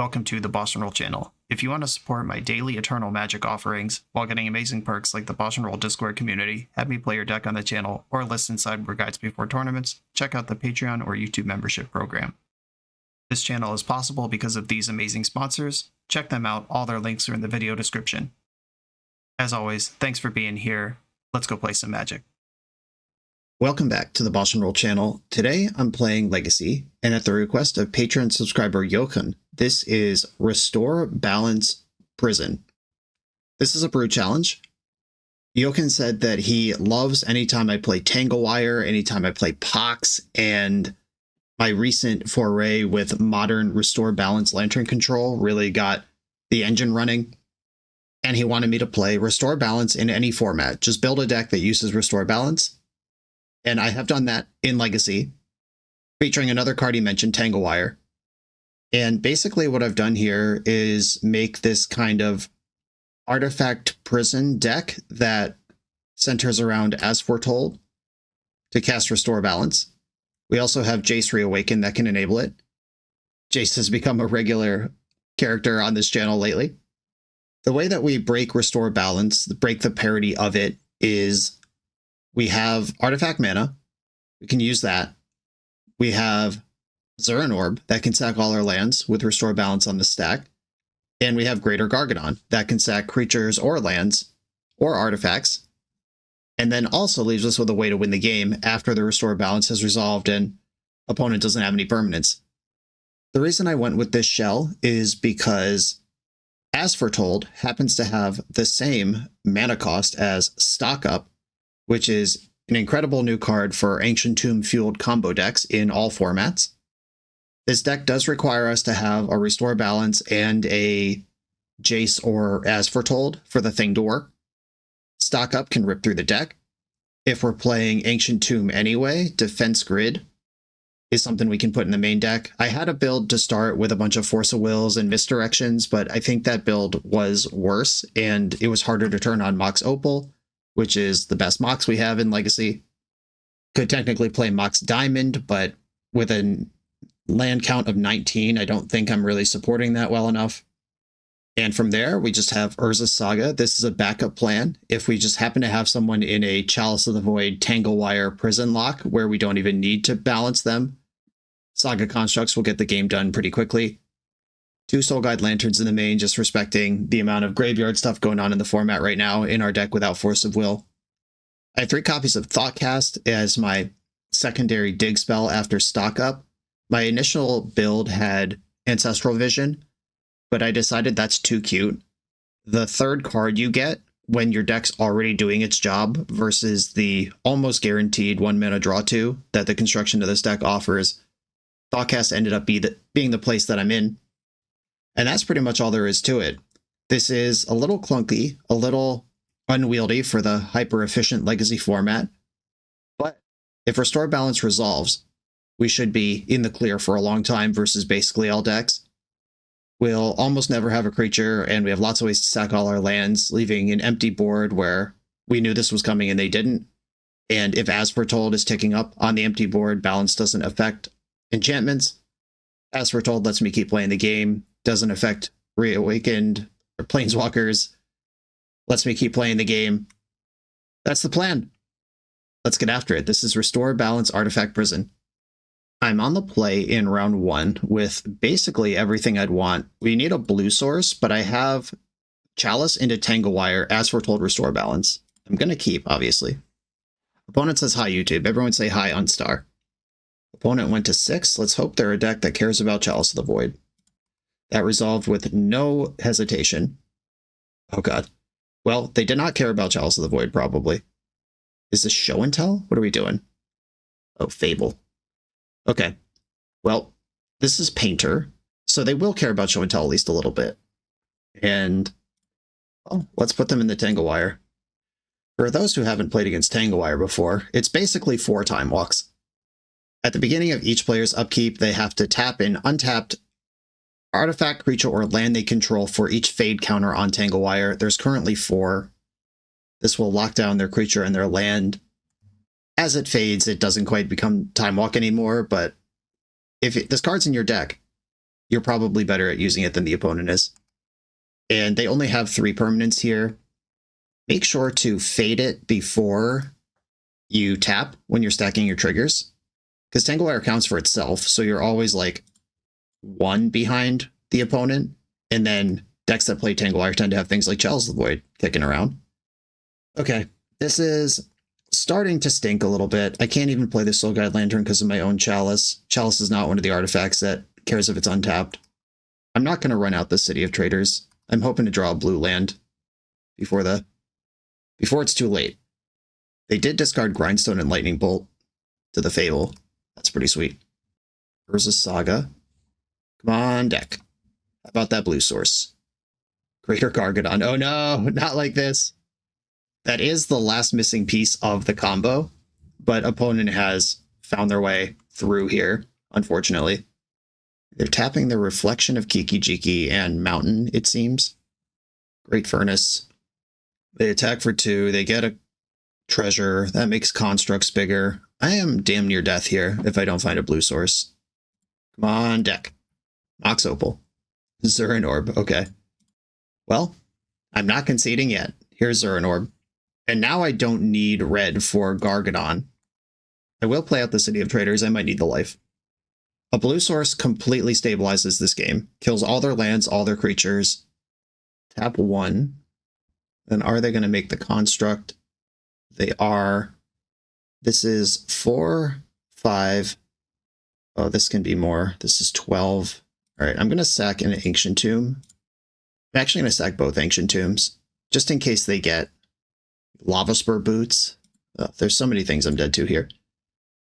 welcome to the BoshNRoll channel. If you want to support my daily Eternal Magic offerings while getting amazing perks like the BoshNRoll Discord community, have me play your deck on the channel, or listen sideboard guides before tournaments, check out the Patreon or YouTube membership program. This channel is possible because of these amazing sponsors. Check them out, all their links are in the video description. As always, thanks for being here. Let's go play some Magic. Welcome back to the BoshNRoll channel. Today I'm playing Legacy, and at the request of Patreon subscriber Jochen, this is Restore Balance Prison. This is a brew challenge. Jochen said that he loves anytime I play Tanglewire, anytime I play Pox, and my recent foray with modern Restore Balance Lantern Control really got the engine running. And he wanted me to play Restore Balance in any format. Just build a deck that uses Restore Balance. And I have done that in Legacy, featuring another card he mentioned, Tanglewire. And basically what I've done here is make this kind of artifact prison deck that centers around As Foretold to cast Restore Balance. We also have Jace Reawaken that can enable it. Jace has become a regular character on this channel lately. The way that we break Restore Balance, break the parity of it, is we have Artifact Mana. We can use that. We have Zuran Orb that can sack all our lands with Restore Balance on the stack. And we have Greater Gargadon that can sack creatures or lands or artifacts. And then also leaves us with a way to win the game after the Restore Balance has resolved and opponent doesn't have any permanents. The reason I went with this shell is because As Foretold happens to have the same mana cost as Stock Up, which is an incredible new card for Ancient Tomb fueled combo decks in all formats. This deck does require us to have a Restore Balance and a Jace or As Foretold for the thing to work. Stock Up can rip through the deck. If we're playing Ancient Tomb anyway, Defense Grid is something we can put in the main deck. I had a build to start with a bunch of Force of Wills and Misdirections, but I think that build was worse, and it was harder to turn on Mox Opal, which is the best Mox we have in Legacy. Could technically play Mox Diamond, but with a land count of 19, I don't think I'm really supporting that well enough. And from there, we just have Urza's Saga. This is a backup plan if we just happen to have someone in a Chalice of the Void Tanglewire prison lock where we don't even need to balance them. Saga Constructs will get the game done pretty quickly. 2 Soul Guide Lanterns in the main, just respecting the amount of graveyard stuff going on in the format right now in our deck without Force of Will. I have 3 copies of Thoughtcast as my secondary dig spell after Stock Up. My initial build had Ancestral Vision, but I decided that's too cute. The third card you get when your deck's already doing its job versus the almost guaranteed 1 mana draw 2 that the construction of this deck offers, Thoughtcast ended up being the place that I'm in. And that's pretty much all there is to it. This is a little clunky, a little unwieldy for the hyper-efficient Legacy format, but if Restore Balance resolves, we should be in the clear for a long time versus basically all decks. We'll almost never have a creature, and we have lots of ways to sack all our lands, leaving an empty board where we knew this was coming and they didn't. And if As Foretold is ticking up on the empty board, balance doesn't affect enchantments. As Foretold lets me keep playing the game, doesn't affect Reawakened or Planeswalkers, lets me keep playing the game. That's the plan. Let's get after it. This is Restore Balance Artifact Prison. I'm on the play in round 1 with basically everything I'd want. We need a blue source, but I have Chalice into Tanglewire, As Foretold, Restore Balance. I'm going to keep, obviously. Opponent says hi, YouTube. Everyone say hi on Star. Opponent went to 6. Let's hope they're a deck that cares about Chalice of the Void. That resolved with no hesitation. Oh god. Well, they did not care about Chalice of the Void, probably. Is this Show and Tell? What are we doing? Oh, Fable. Okay. Well, this is Painter, so they will care about Show and Tell at least a little bit. And, well, let's put them in the Tanglewire. For those who haven't played against Tanglewire before, it's basically 4 time walks. At the beginning of each player's upkeep, they have to tap an untapped artifact, creature, or land they control for each fade counter on Tanglewire. There's currently 4. This will lock down their creature and their land. As it fades, it doesn't quite become Time Walk anymore, but if this card's in your deck, you're probably better at using it than the opponent is. And they only have 3 permanents here. Make sure to fade it before you tap when you're stacking your triggers, because Tangle Wire counts for itself, so you're always like 1 behind the opponent, and then decks that play Tangle Wire tend to have things like Chalice of the Void kicking around. Okay, this is starting to stink a little bit. I can't even play the Soul Guide Lantern because of my own Chalice. Chalice is not one of the artifacts that cares if it's untapped. I'm not going to run out the City of Traders. I'm hoping to draw a blue land before it's too late. They did discard Grindstone and Lightning Bolt to the Fable. That's pretty sweet. Urza's Saga. Come on, deck. How about that blue source? Greater Gargadon. Oh no, not like this. That is the last missing piece of the combo, but opponent has found their way through here, unfortunately. They're tapping the Reflection of Kiki Jiki and Mountain, it seems. Great Furnace. They attack for 2. They get a treasure. That makes constructs bigger. I am damn near death here if I don't find a blue source. Come on, deck. Mox Opal. Zurin Orb. Okay. Well, I'm not conceding yet. Here's Zurin Orb. And now I don't need red for Gargadon. I will play out the City of Traders. I might need the life. A blue source completely stabilizes this game. Kills all their lands, all their creatures. Tap 1. Then are they going to make the construct? They are. This is 4, 5. Oh, this can be more. This is 12. All right, I'm going to sack an Ancient Tomb. I'm actually going to sack both Ancient Tombs, just in case they get Lava Spur Boots. Oh, there's so many things I'm dead to here.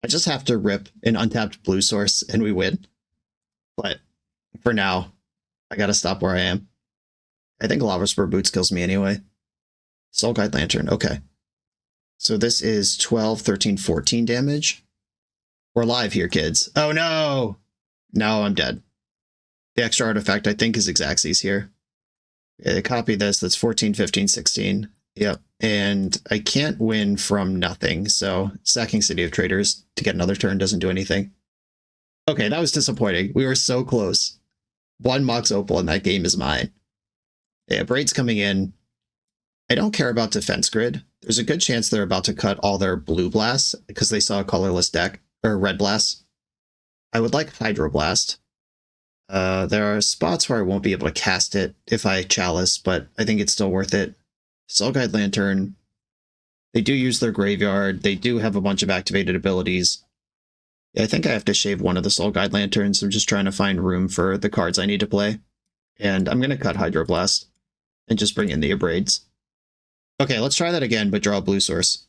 I just have to rip an untapped blue source and we win. But for now, I got to stop where I am. I think Lava Spur Boots kills me anyway. Soul Guide Lantern, okay. So this is 12, 13, 14 damage. We're live here, kids. Oh no! No, I'm dead. The extra artifact, I think, is Xaxes here. Okay, copy this, that's 14, 15, 16. Yep, and I can't win from nothing, so sacking City of Traders to get another turn doesn't do anything. Okay, that was disappointing. We were so close. 1 Mox Opal and that game is mine. Yeah, Braid's coming in. I don't care about Defense Grid. There's a good chance they're about to cut all their blue blasts because they saw a colorless deck, or red blasts. I would like Hydroblast. There are spots where I won't be able to cast it if I Chalice, but I think it's still worth it. Soul Guide Lantern. They do use their graveyard. They do have a bunch of activated abilities. Yeah, I think I have to shave one of the Soul Guide Lanterns. I'm just trying to find room for the cards I need to play. And I'm going to cut Hydroblast and just bring in the Abrades. Okay, let's try that again, but draw a blue source.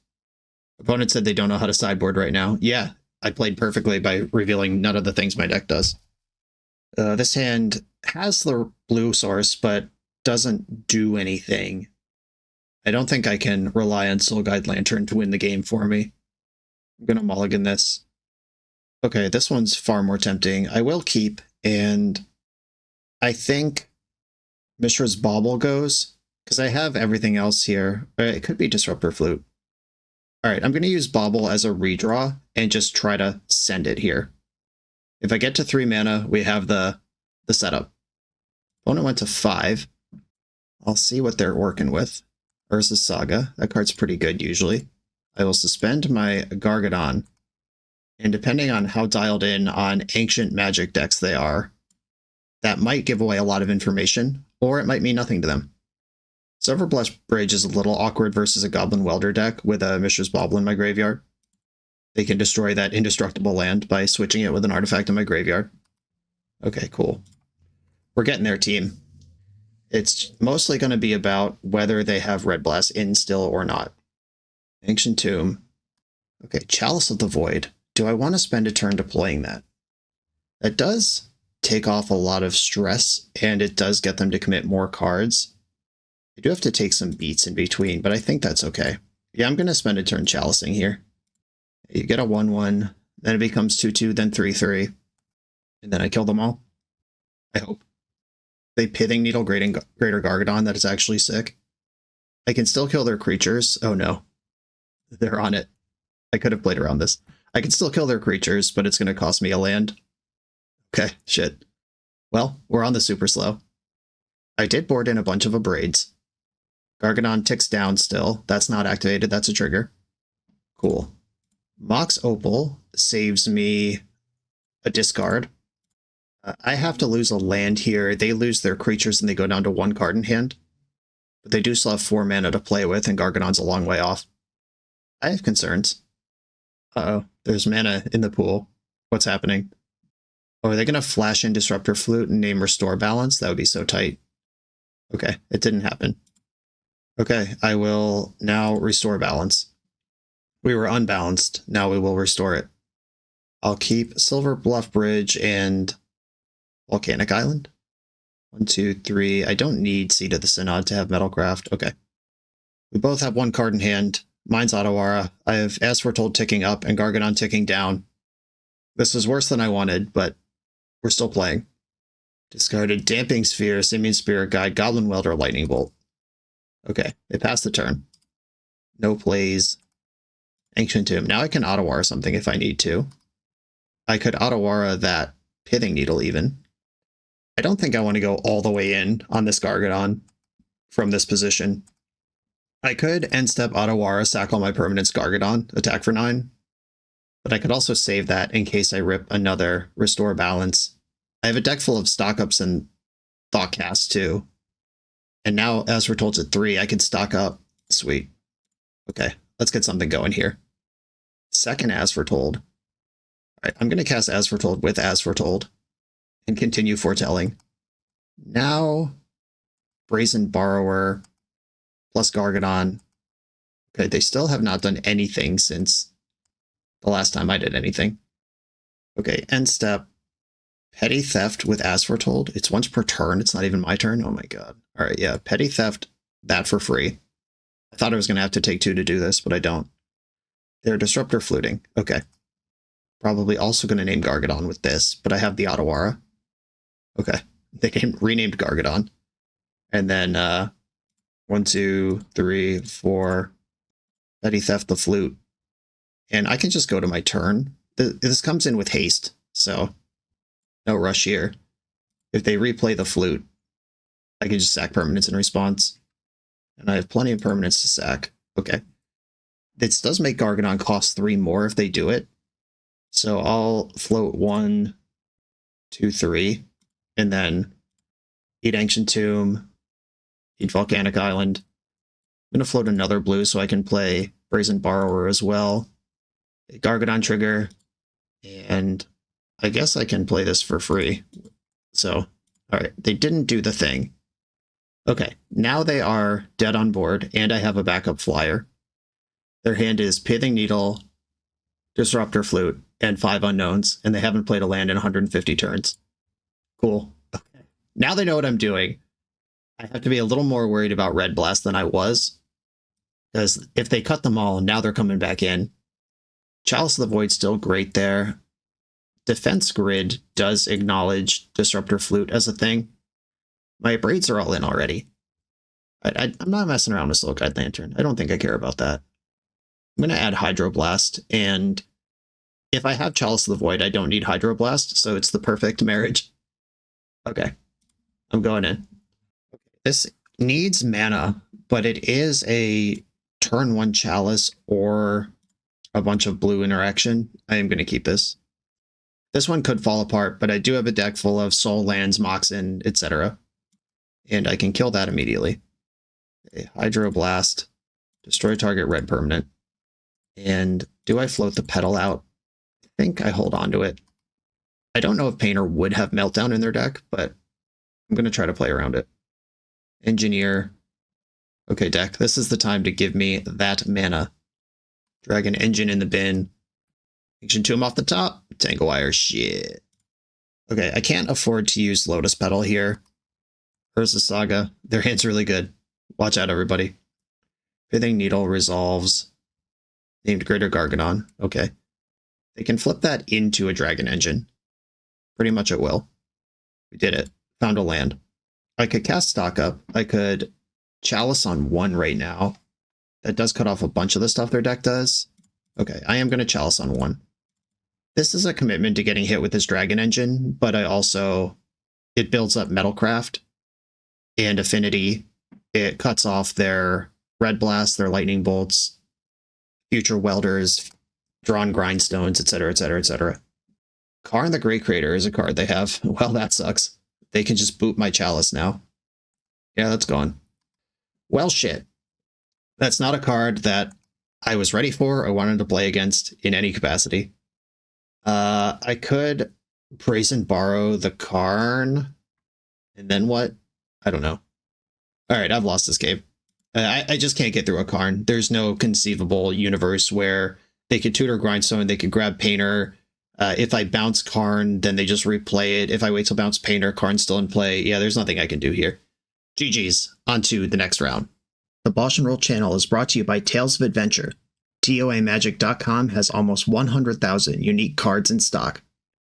Opponent said they don't know how to sideboard right now. Yeah, I played perfectly by revealing none of the things my deck does. This hand has the blue source, but doesn't do anything. I don't think I can rely on Soul Guide Lantern to win the game for me. I'm going to mulligan this. Okay, this one's far more tempting. I will keep, and I think Mishra's Bauble goes, because I have everything else here. It could be Disruptor Flute. All right, I'm going to use Bauble as a redraw and just try to send it here. If I get to 3 mana, we have the setup. Opponent went to 5. I'll see what they're working with. Urza's Saga. That card's pretty good usually. I will suspend my Gargadon. And depending on how dialed in on ancient magic decks they are, that might give away a lot of information, or it might mean nothing to them. Silverblush Bridge is a little awkward versus a Goblin Welder deck with a Mishra's Bauble in my graveyard. They can destroy that indestructible land by switching it with an artifact in my graveyard. Okay, cool. We're getting there, team. It's mostly going to be about whether they have Red Blast in still or not. Ancient Tomb. Okay, Chalice of the Void. Do I want to spend a turn deploying that? That does take off a lot of stress, and it does get them to commit more cards. I do have to take some beats in between, but I think that's okay. Yeah, I'm going to spend a turn chalicing here. You get a 1-1, then it becomes 2-2, then 3-3, and then I kill them all. I hope. They Pithing Needle Greater Gargadon, that is actually sick. I can still kill their creatures. Oh no. They're on it. I could have played around this. I can still kill their creatures, but it's going to cost me a land. Okay, shit. Well, we're on the super slow. I did board in a bunch of Abrades. Gargadon ticks down still. That's not activated. That's a trigger. Cool. Mox Opal saves me a discard. I have to lose a land here. They lose their creatures and they go down to 1 card in hand. But they do still have 4 mana to play with, and Gargadon's a long way off. I have concerns. Uh-oh. There's mana in the pool. What's happening? Oh, are they going to flash in Disruptor Flute and name Restore Balance? That would be so tight. Okay, it didn't happen. Okay, I will now restore balance. We were unbalanced. Now we will restore it. I'll keep Silver Bluff Bridge and Volcanic Island. 1, 2, 3. I don't need Seed of the Synod to have Metalcraft. Okay. We both have 1 card in hand. Mine's Otawara. I have As Foretold ticking up and Gargadon ticking down. This is worse than I wanted, but we're still playing. Discarded Damping Sphere, Simian Spirit Guide, Goblin Welder, Lightning Bolt. Okay, they passed the turn. No plays. Ancient Tomb. Now I can Otawara something if I need to. I could Otawara that Pithing Needle even. I don't think I want to go all the way in on this Gargadon from this position. I could end step Otawara, sack all my permanents, Gargadon, attack for 9. But I could also save that in case I rip another Restore Balance. I have a deck full of stock-ups and Thoughtcast too. And now, as we're told at 3, I can stock up. Sweet. Okay, let's get something going here. Second As Foretold. All right, I'm going to cast As Foretold with As Foretold and continue foretelling. Now, Brazen Borrower plus Gargadon. Okay, they still have not done anything since the last time I did anything. Okay, end step. Petty Theft with As Foretold. It's once per turn. It's not even my turn. Oh my god. All right, yeah. Petty Theft, that for free. I thought I was going to have to take 2 to do this, but I don't. They're Disruptor Fluting. Okay. Probably also going to name Gargadon with this, but I have the Otawara. Okay. They renamed Gargadon. And then 1, 2, 3, 4. Petty Theft the Flute. And I can just go to my turn. This comes in with haste, so no rush here. If they replay the Flute, I can just sack permanents in response. And I have plenty of permanents to sack. Okay. This does make Gargadon cost 3 more if they do it. So I'll float 1, 2, 3, and then eat Ancient Tomb, eat Volcanic Island. I'm going to float another blue so I can play Brazen Borrower as well. Gargadon trigger, and I guess I can play this for free. So, alright, they didn't do the thing. Okay, now they are dead on board, and I have a backup flyer. Their hand is Pithing Needle, Disruptor Flute, and 5 unknowns, and they haven't played a land in 150 turns. Cool. Okay. Now they know what I'm doing. I have to be a little more worried about Red Blast than I was, because if they cut them all, now they're coming back in. Chalice of the Void still great there. Defense Grid does acknowledge Disruptor Flute as a thing. My Braids are all in already. I'm not messing around with Soul Guide Lantern. I don't think I care about that. I'm going to add Hydroblast, and if I have Chalice of the Void, I don't need Hydroblast, so it's the perfect marriage. Okay, I'm going in. This needs mana, but it is a turn 1 Chalice or a bunch of blue interaction. I am going to keep this. This one could fall apart, but I do have a deck full of Soul Lands, Moxen, etc. And I can kill that immediately. Okay, Hydroblast, destroy target red permanent. And do I float the Petal out? I think I hold on to it. I don't know if Painter would have Meltdown in their deck, but I'm going to try to play around it. Engineer. Okay, deck, this is the time to give me that mana. Dragon Engine in the bin. Ancient Tomb off the top. Tangle Wire, shit. Okay, I can't afford to use Lotus Petal here. Urza Saga. Their hand's really good. Watch out, everybody. Pithing Needle resolves. Named Greater Gargadon. Okay. They can flip that into a Dragon Engine. Pretty much at will. We did it. Found a land. I could cast Stock Up. I could Chalice on 1 right now. That does cut off a bunch of the stuff their deck does. Okay, I am going to Chalice on 1. This is a commitment to getting hit with this Dragon Engine, but I also it builds up Metalcraft and Affinity. It cuts off their Red Blast, their Lightning Bolts, Future Welders, Drawn Grindstones, etc., etc., etc. Karn the Great Creator is a card they have. Well, that sucks. They can just boot my Chalice now. Yeah, that's gone. Well, shit. That's not a card that I was ready for or wanted to play against in any capacity. I could Brazen Borrow the Karn, and then what? I don't know. All right, I've lost this game. I just can't get through a Karn. There's no conceivable universe where they could tutor Grindstone, they could grab Painter. If I bounce Karn, then they just replay it. If I wait till bounce Painter, Karn's still in play. Yeah, there's nothing I can do here. GG's. On to the next round. The BoshNRoll channel is brought to you by Tales of Adventure. TOAMagic.com has almost 100,000 unique cards in stock.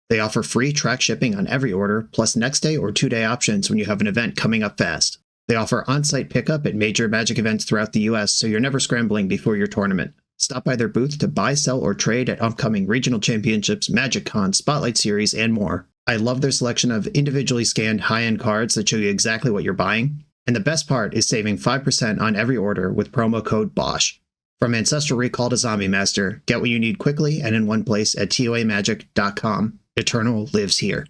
They offer free track shipping on every order, plus next day or 2-day options when you have an event coming up fast. They offer on-site pickup at major Magic events throughout the US, so you're never scrambling before your tournament. Stop by their booth to buy, sell, or trade at upcoming regional championships, Magic Con, Spotlight Series, and more. I love their selection of individually scanned high-end cards that show you exactly what you're buying. And the best part is saving 5% on every order with promo code BOSH. From Ancestral Recall to Zombie Master, get what you need quickly and in one place at TOAMagic.com. Eternal lives here.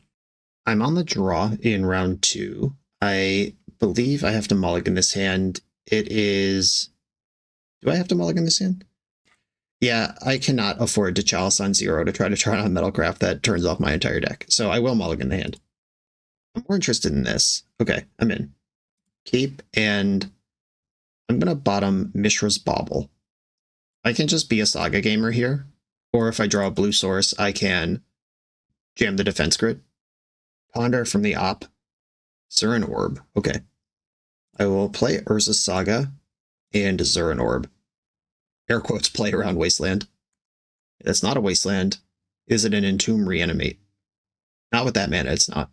I'm on the draw in round 2. I believe I have to mulligan this hand. It is... Do I have to mulligan this hand? Yeah, I cannot afford to Chalice on 0 to try to turn on Metalcraft that turns off my entire deck, so I will mulligan the hand. I'm more interested in this. Okay, I'm in. Keep, and I'm going to bottom Mishra's Bauble. I can just be a Saga gamer here, or if I draw a blue source, I can jam the Defense Grid. Ponder from the op. Zurin Orb. Okay. I will play Urza's Saga and Zurin Orb. Air quotes play around Wasteland. That's not a Wasteland. Is it an Entomb Reanimate? Not with that mana, it's not.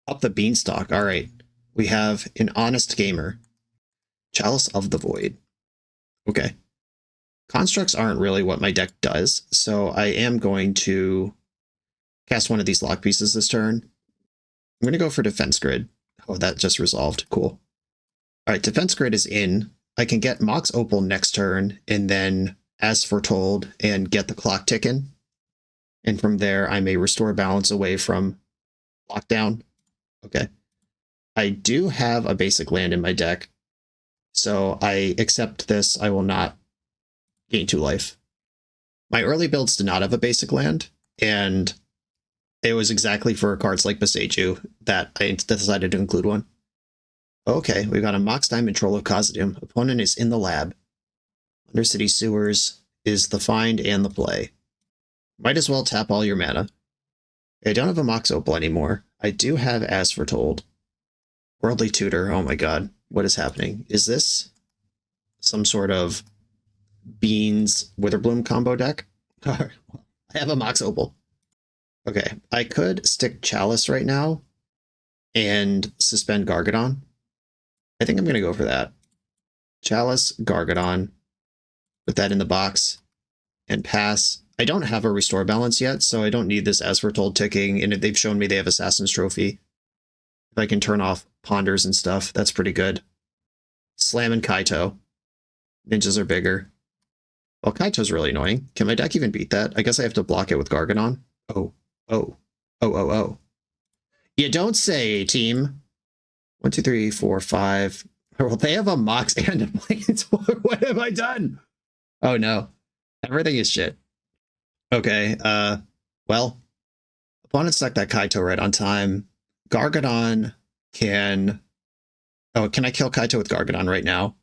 Up the Beanstalk. All right. We have an Honest Gamer. Chalice of the Void. Okay. Constructs aren't really what my deck does, so I am going to cast one of these lock pieces this turn. I'm going to go for Defense Grid. Oh, that just resolved. Cool. All right, Defense Grid is in. I can get Mox Opal next turn, and then, as foretold, and get the clock ticking. And from there, I may restore balance away from lockdown. Okay. I do have a basic land in my deck, so I accept this. I will not gain 2 life. My early builds did not have a basic land, and it was exactly for cards like Boseiju that I decided to include one. Okay, we've got a Mox Diamond Troll of Khazad-dûm. Opponent is in the lab. Undercity Sewers is the find and the play. Might as well tap all your mana. I don't have a Mox Opal anymore. I do have As Foretold. Worldly Tutor, oh my god, what is happening? Is this some sort of Beans Witherbloom combo deck? I have a Mox Opal. Okay, I could stick Chalice right now and suspend Gargadon. I think I'm going to go for that. Chalice, Gargadon, put that in the box, and pass. I don't have a Restore Balance yet, so I don't need this As Foretold ticking, and if they've shown me they have Assassin's Trophy. If I can turn off Ponders and stuff, that's pretty good. Slam and Kaito. Ninjas are bigger. Well, Kaito's really annoying. Can my deck even beat that? I guess I have to block it with Gargadon. Oh. You don't say, team. 1, 2, 3, 4, 5. Well, they have a Mox and a Planeswalker. What have I done? Oh no. Everything is shit. Okay, well, opponent stuck that Kaito right on time. Gargadon can... Oh, can I kill Kaito with Gargadon right now?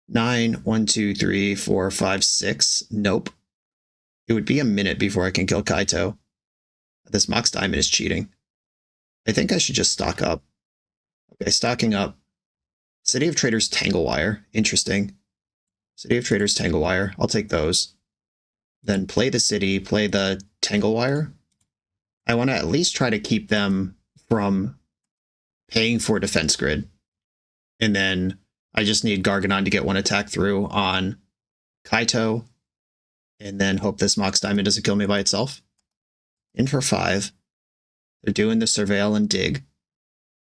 9, 1, 2, 3, 4, 5, 6. Nope. It would be a minute before I can kill Kaito. This Mox Diamond is cheating. I think I should just stock up. Okay, stocking up. City of Traders Tanglewire. Interesting. City of Traders Tanglewire. I'll take those. Then play the city, play the Tanglewire. I want to at least try to keep them from paying for Defense Grid. And then I just need Gargadon to get one attack through on Kaito. And then hope this Mox Diamond doesn't kill me by itself. In for 5. They're doing the Surveil and Dig.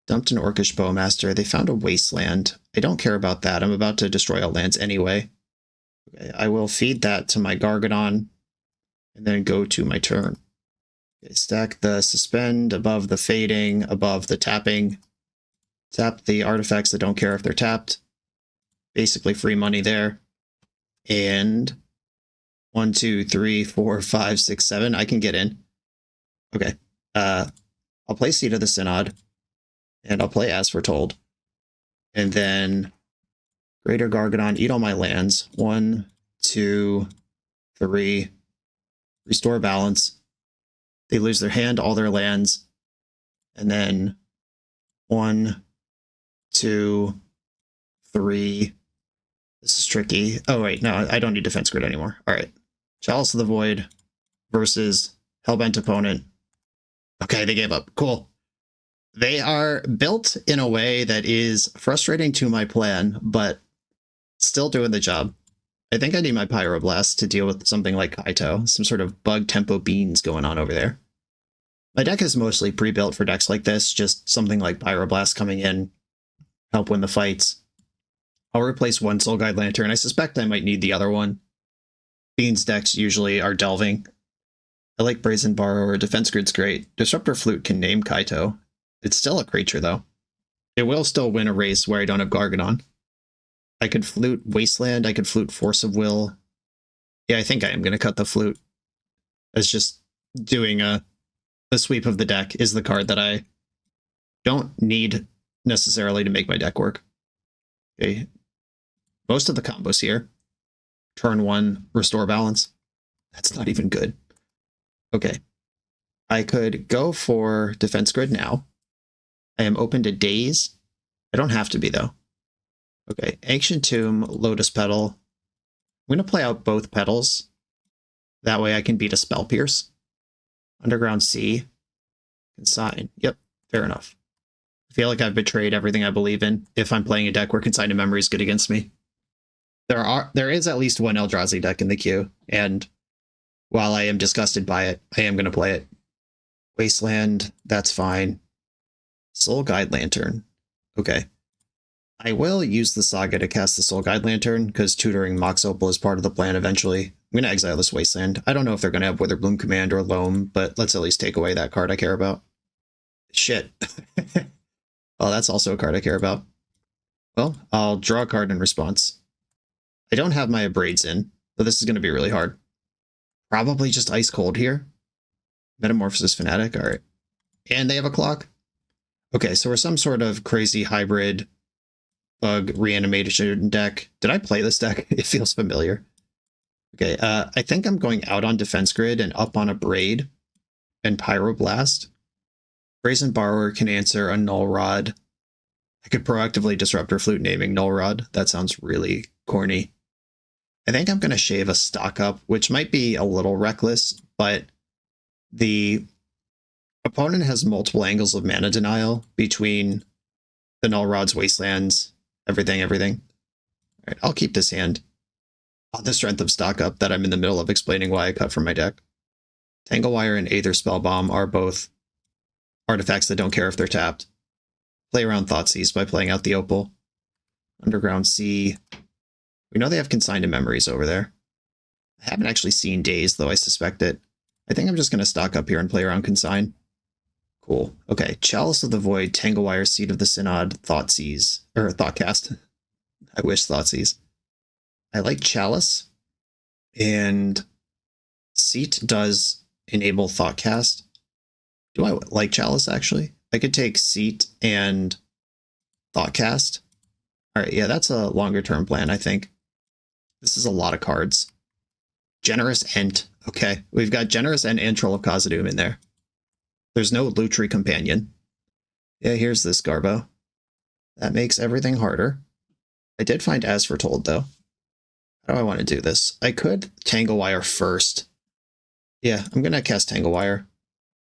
Dumped an Orcish Bowmaster. They found a Wasteland. I don't care about that. I'm about to destroy all lands anyway. Okay, I will feed that to my Gargadon and then go to my turn. Okay, stack the Suspend above the Fading, above the Tapping. Tap the artifacts that don't care if they're tapped. Basically free money there. And 1, 2, 3, 4, 5, 6, 7. I can get in. Okay. I'll play Seat of the Synod. And I'll play As Foretold. And then Greater Gargadon, eat all my lands. 1, 2, 3. Restore balance. They lose their hand, all their lands. And then 1, 2, 3. This is tricky. Oh, wait, no, I don't need Defense Grid anymore. All right. Chalice of the Void versus Hellbent opponent. Okay, they gave up. Cool. They are built in a way that is frustrating to my plan, but still doing the job. I think I need my Pyroblast to deal with something like Kaito, some sort of bug tempo beans going on over there. My deck is mostly pre-built for decks like this, just something like Pyroblast coming in, help win the fights. I'll replace one Soul Guide Lantern. I suspect I might need the other one. Beans decks usually are delving. I like Brazen Borrower. Defense Grid's great. Disruptor Flute can name Kaito. It's still a creature, though. It will still win a race where I don't have Gargadon. I could Flute Wasteland. I could Flute Force of Will. Yeah, I think I am going to cut the Flute. As just doing a sweep of the deck is the card that I don't need necessarily to make my deck work. Okay. Most of the combos here. Turn 1, Restore Balance. That's not even good. Okay. I could go for Defense Grid now. I am open to Daze. I don't have to be, though. Okay, Ancient Tomb, Lotus Petal. I'm going to play out both petals. That way I can beat a Spell Pierce. Underground Sea. Consign. Yep, fair enough. I feel like I've betrayed everything I believe in if I'm playing a deck where Consign to Memory is good against me. There is at least one Eldrazi deck in the queue, and while I am disgusted by it, I am going to play it. Wasteland, that's fine. Soul Guide Lantern. Okay. I will use the Saga to cast the Soul Guide Lantern, because tutoring Mox Opal is part of the plan eventually. I'm going to exile this Wasteland. I don't know if they're going to have Witherbloom Command or Loam, but let's at least take away that card I care about. Shit. Oh, that's also a card I care about. Well, I'll draw a card in response. I don't have my Abrades in, but this is going to be really hard. Probably just Ice Cold here. Metamorphosis Fanatic, alright. And they have a clock? Okay, so we're some sort of crazy hybrid bug reanimation deck. Did I play this deck? It feels familiar. Okay, I think I'm going out on Defense Grid and up on a Braid and Pyroblast. Brazen Borrower can answer a Null Rod. I could proactively Disruptor Flute naming Null Rod. That sounds really corny. I think I'm going to shave a stock up, which might be a little reckless, but the opponent has multiple angles of mana denial between the Null Rod's Wastelands, everything. All right, I'll keep this hand on the strength of stock up that I'm in the middle of explaining why I cut from my deck. Tanglewire and Aether Spellbomb are both artifacts that don't care if they're tapped. Play around Thoughtseize by playing out the Opal. Underground Sea. We know they have Consigned to Memories over there. I haven't actually seen Daze, though I suspect it. I think I'm just going to stock up here and play around Consign. Cool. Okay, Chalice of the Void, Tanglewire, Seat of the Synod, Thoughtseize. Or Thoughtcast. I wish Thoughtseize. I like Chalice. And Seat does enable Thoughtcast. Do I like Chalice, actually? I could take Seat and Thoughtcast. Alright, yeah, that's a longer term plan, I think. This is a lot of cards. Generous Ent. Okay, we've got Generous Ent and Troll of Khazad-dûm in there. There's no Lutri Companion. Yeah, here's this Garbo. That makes everything harder. I did find As Foretold, though. How do I want to do this? I could Tanglewire first. Yeah, I'm going to cast Tanglewire.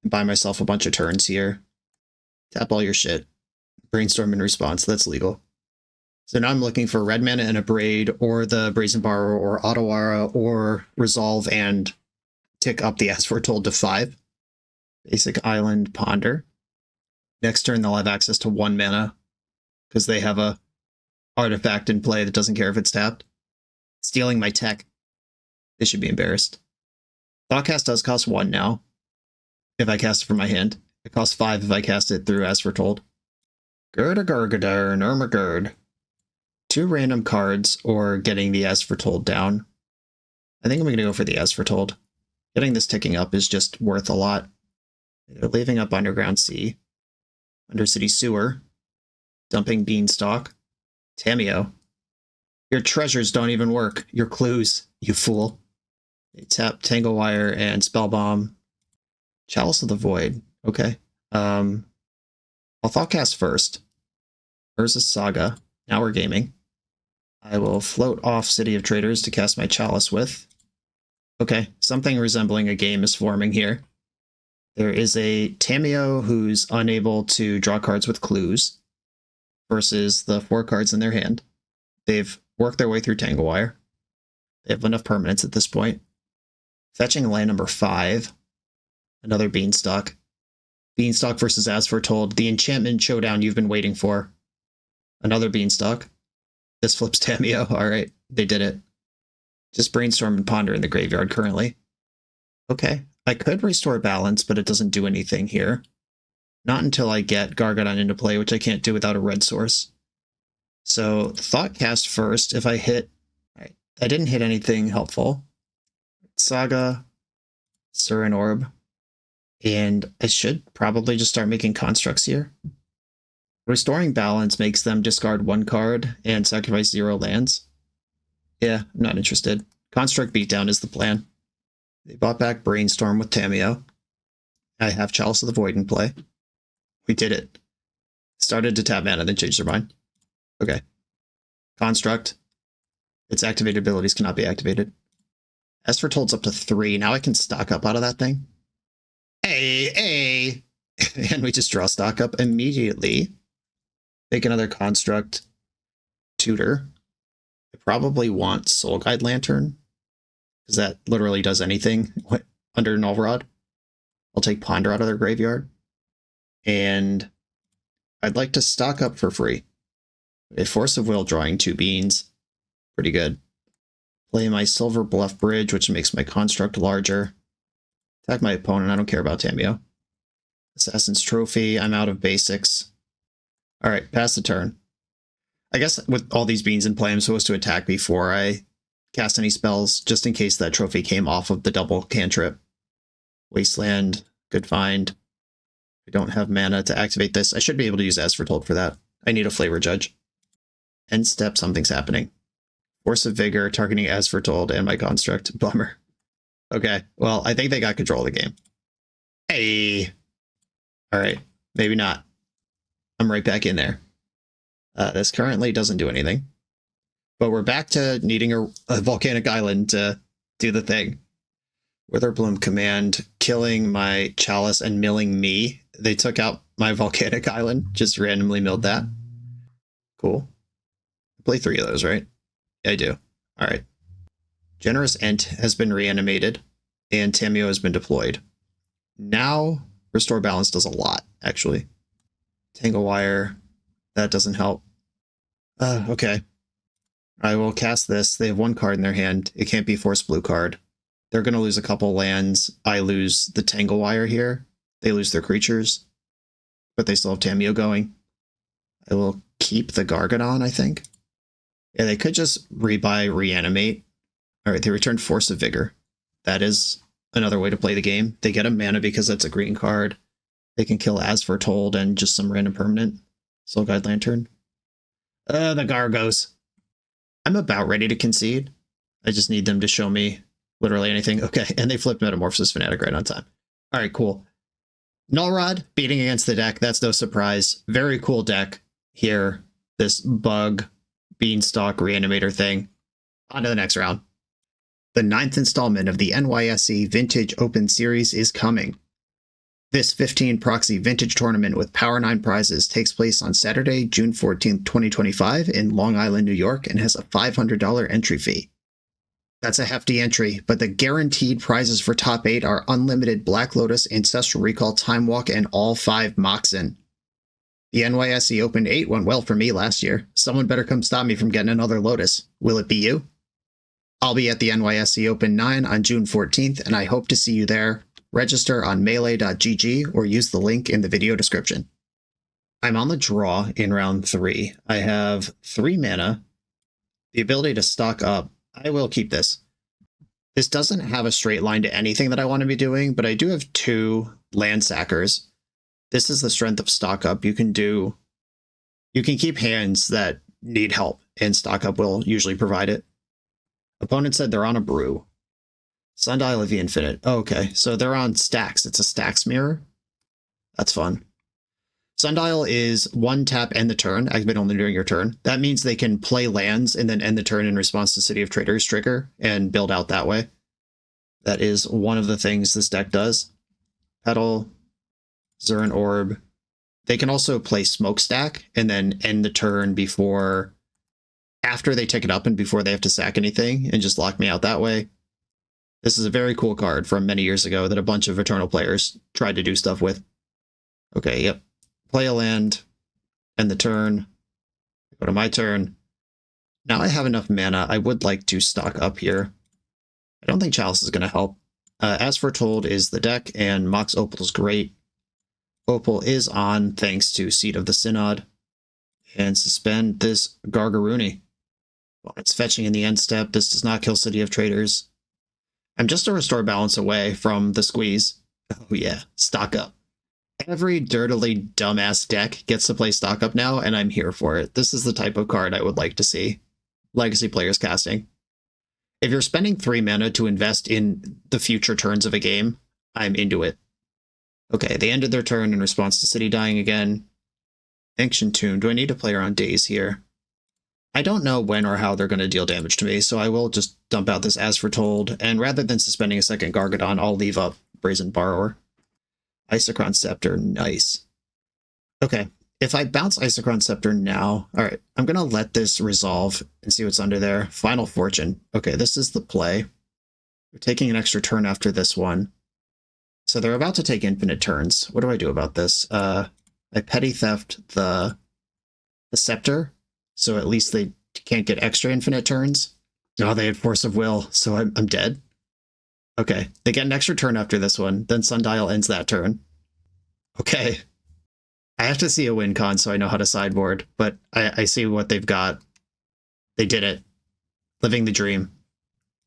Buy myself a bunch of turns here. Tap all your shit. Brainstorm in response. That's legal. So now I'm looking for red mana and a Braid, or the Brazen Borrower, or Otawara, or Resolve and tick up the As Foretold to 5. Basic Island Ponder. Next turn, they'll have access to 1 mana because they have a artifact in play that doesn't care if it's tapped. Stealing my tech. They should be embarrassed. Thoughtcast does cost 1 now if I cast it from my hand. It costs 5 if I cast it through As Foretold. Gurda Nurmagurd. 2 random cards or getting the As Foretold down. I think I'm going to go for the As Foretold. Getting this ticking up is just worth a lot. They're leaving up Underground Sea. Undercity Sewer. Dumping Beanstalk. Tamiyo. Your treasures don't even work. Your clues, you fool. They tap Tanglewire and Spellbomb. Chalice of the Void. Okay. I'll Thoughtcast first. Urza's Saga. Now we're gaming. I will float off City of Traders to cast my Chalice with. Okay, something resembling a game is forming here. There is a Tamiyo who's unable to draw cards with clues versus the 4 cards in their hand. They've worked their way through Tanglewire. They have enough permanents at this point. Fetching land number 5. Another Beanstalk. Beanstalk versus As Foretold. The enchantment showdown you've been waiting for. Another Beanstalk. This flips Tamiyo. Alright, they did it. Just Brainstorm and Ponder in the graveyard currently. Okay, I could restore balance, but it doesn't do anything here. Not until I get Gargadon into play, which I can't do without a red source. So, Thoughtcast first. If I hit... Alright, I didn't hit anything helpful. Saga, Surin Orb, and I should probably just start making constructs here. Restoring balance makes them discard 1 card and sacrifice 0 lands. Yeah, I'm not interested. Construct Beatdown is the plan. They bought back Brainstorm with Tamiyo. I have Chalice of the Void in play. We did it. Started to tap mana, then changed their mind. Okay. Construct. Its activated abilities cannot be activated. As Foretold's up to 3. Now I can stock up out of that thing. Hey! And we just draw stock up immediately. Make another construct. Tutor. I probably want Soul Guide Lantern, because that literally does anything under Null Rod. I'll take Ponder out of their graveyard. And I'd like to stock up for free. A Force of Will drawing 2 beans. Pretty good. Play my Silver Bluff Bridge, which makes my construct larger. Attack my opponent. I don't care about Tamiyo. Assassin's Trophy. I'm out of basics. Alright, pass the turn. I guess with all these beans in play, I'm supposed to attack before I cast any spells, just in case that trophy came off of the double cantrip. Wasteland. Good find. I don't have mana to activate this. I should be able to use As Foretold for that. I need a Flavor Judge. End step, something's happening. Force of Vigor, targeting As Foretold, and my construct. Bummer. Okay, well, I think they got control of the game. Hey! Alright, maybe not. I'm right back in there. This currently doesn't do anything. But we're back to needing a volcanic island to do the thing. Witherbloom Command, killing my Chalice and milling me. They took out my volcanic island, just randomly milled that. Cool. I play 3 of those, right? Yeah, I do. Alright. Generous Ent has been reanimated, and Tamiyo has been deployed. Now, Restore Balance does a lot, actually. Tanglewire, that doesn't help. Okay. I will cast this. They have 1 card in their hand. It can't be Force Blue card. They're going to lose a couple lands. I lose the Tanglewire here. They lose their creatures. But they still have Tamiyo going. I will keep the Gargadon, I think. Yeah, they could just reanimate. Alright, they returned Force of Vigor. That is another way to play the game. They get a mana because that's a green card. They can kill As Foretold and just some random permanent. Soul Guide Lantern. The Gargos. I'm about ready to concede. I just need them to show me literally anything. Okay, and they flipped Metamorphosis Fanatic right on time. Alright, cool. Null Rod, beating against the deck. That's no surprise. Very cool deck here. This bug, beanstalk, reanimator thing. On to the next round. The 9th installment of the NYSE Vintage Open Series is coming. This 15 proxy vintage tournament with Power 9 prizes takes place on Saturday, June 14th, 2025 in Long Island, New York, and has a $500 entry fee. That's a hefty entry, but the guaranteed prizes for top 8 are unlimited Black Lotus, Ancestral Recall, Time Walk, and all 5 Moxen. The NYSE Open 8 went well for me last year. Someone better come stop me from getting another Lotus. Will it be you? I'll be at the NYSE Open 9 on June 14th, and I hope to see you there. Register on melee.gg or use the link in the video description. I'm on the draw in round 3. I have 3 mana, the ability to stock up. I will keep this. This doesn't have a straight line to anything that I want to be doing, but I do have 2 land sackers. This is the strength of stock up. You can keep hands that need help, and stock up will usually provide it. Opponent said they're on a brew. Sundial of the Infinite. Oh, okay, so they're on stacks. It's a stacks mirror. That's fun. Sundial is 1 tap end the turn, activate only during your turn. That means they can play lands and then end the turn in response to City of Traders trigger and build out that way. That is one of the things this deck does. Petal, Zurin Orb. They can also play Smokestack and then end the turn after they take it up and before they have to sack anything and just lock me out that way. This is a very cool card from many years ago that a bunch of Eternal players tried to do stuff with. Okay, yep. Play a land, end the turn, go to my turn. Now I have enough mana. I would like to stock up here. I don't think Chalice is going to help. As Foretold is the deck, and Mox Opal is great. Opal is on thanks to Seed of the Synod. And suspend this Gargaroony. Well, it's fetching in the end step. This does not kill City of Traders. I'm just a restore balance away from the squeeze. Oh yeah, stock up. Every dirtily dumbass deck gets to play stock up now, and I'm here for it. This is the type of card I would like to see Legacy players casting. If you're spending 3 mana to invest in the future turns of a game, I'm into it. Okay, they ended their turn in response to City dying again. Ancient Tomb. Do I need to play around Days here? I don't know when or how they're going to deal damage to me, so I will just dump out this As Foretold, and rather than suspending a second Gargadon, I'll leave up Brazen Borrower. Isochron Scepter, nice. Okay, if I bounce Isochron Scepter now, alright, I'm going to let this resolve and see what's under there. Final Fortune. Okay, this is the play. We're taking an extra turn after this one. So they're about to take infinite turns. What do I do about this? I petty theft the Scepter, so at least they can't get extra infinite turns. Oh, they had Force of Will, so I'm dead. Okay, they get an extra turn after this one, then Sundial ends that turn. Okay. I have to see a win con so I know how to sideboard, but I see what they've got. They did it. Living the dream.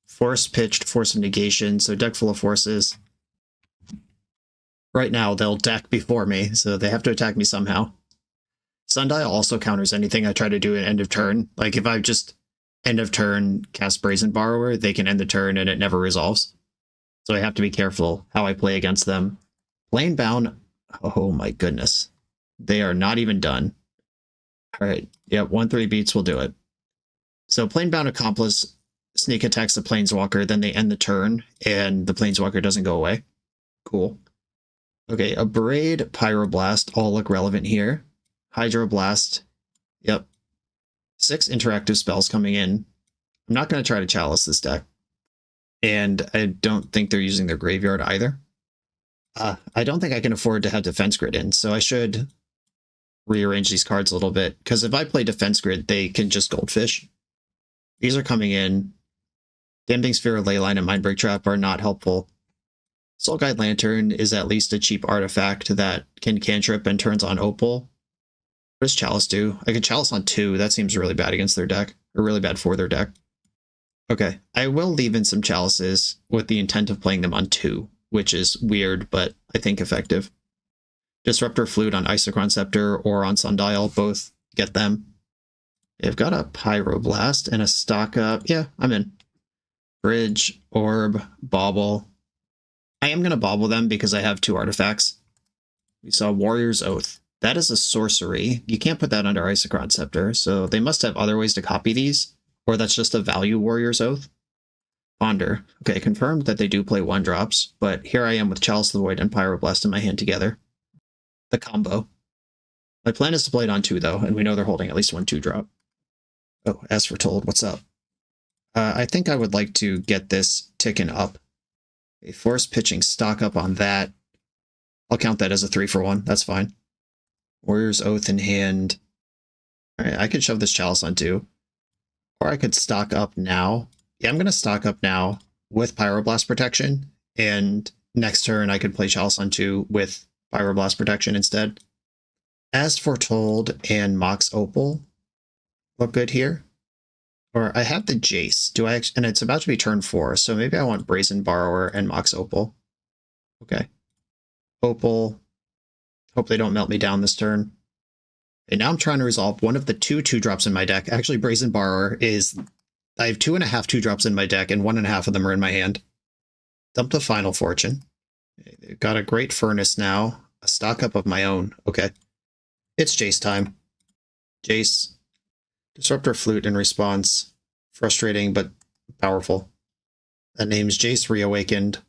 Force pitched, Force of Negation, so deck full of forces. Right now, they'll deck before me, so they have to attack me somehow. Sundial also counters anything I try to do at end of turn. Like, if I just end of turn cast Brazen Borrower, they can end the turn and it never resolves. So I have to be careful how I play against them. Planebound, oh my goodness. They are not even done. Alright, yep, 1-3 beats will do it. So Planebound Accomplice sneak attacks the Planeswalker, then they end the turn, and the Planeswalker doesn't go away. Cool. Okay, Abrade, Pyroblast, all look relevant here. Hydroblast, yep. 6 interactive spells coming in. I'm not going to try to Chalice this deck. And I don't think they're using their graveyard either. I don't think I can afford to have Defense Grid in, so I should rearrange these cards a little bit, because if I play Defense Grid, they can just Goldfish. These are coming in. Damping Sphere, Leyline, and Mindbreak Trap are not helpful. Soul Guide Lantern is at least a cheap artifact that can cantrip and turns on Opal. What does Chalice do? I could Chalice on 2. That seems really bad against their deck, or really bad for their deck. Okay, I will leave in some Chalices with the intent of playing them on 2, which is weird, but I think effective. Disruptor Flute on Isochron Scepter or on Sundial, both get them. They've got a Pyroblast and a stock up. Yeah, I'm in. Bridge, Orb, Bauble. I am going to Bauble them because I have 2 artifacts. We saw Warrior's Oath. That is a sorcery. You can't put that under Isochron Scepter, so they must have other ways to copy these, or that's just a value Warrior's Oath. Ponder. Okay, confirmed that they do play 1-drops, but here I am with Chalice of the Void and Pyroblast in my hand together. The combo. My plan is to play it on 2, though, and we know they're holding at least 1 2-drop. Oh, As Foretold, what's up? I think I would like to get this ticking up. A Force pitching stock up on that. I'll count that as a 3-for-1, that's fine. Warrior's Oath in hand. All right, I could shove this Chalice on 2. Or I could stock up now. Yeah, I'm going to stock up now with Pyroblast Protection. And next turn, I could play Chalice on 2 with Pyroblast Protection instead. As Foretold and Mox Opal look good here. Or I have the Jace. Do I? And it's about to be turn 4, so maybe I want Brazen Borrower and Mox Opal. Okay. Opal. Hope they don't melt me down this turn. And now I'm trying to resolve one of the 2/2-drops in my deck. Actually, Brazen Borrower is... I have 2.5 2/drops in my deck, and 1.5 of them are in my hand. Dumped a Final Fortune. Got a Great Furnace now. A stock up of my own. Okay. It's Jace time. Jace. Disruptor Flute in response. Frustrating, but powerful. That name's Jace Reawakened.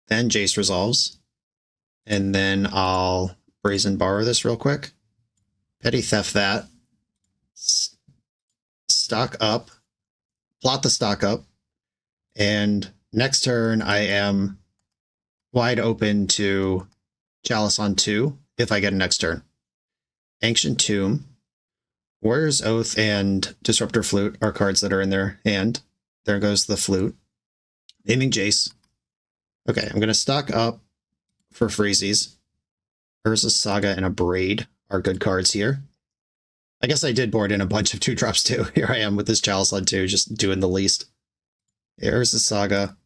Then Jace resolves. And then I'll Brazen Borrow this real quick. Petty Theft that. Stock up. Plot the stock up. And next turn I am wide open to Chalice on 2 if I get a next turn. Ancient Tomb. Warrior's Oath and Disruptor Flute are cards that are in their hand. There goes the flute. Naming Jace. Okay, I'm going to stock up for freezies. Urza's Saga and a Braid are good cards here. I guess I did board in a bunch of 2/drops too. Here I am with this Chalice on 2, just doing the least. Yeah, Urza's Saga.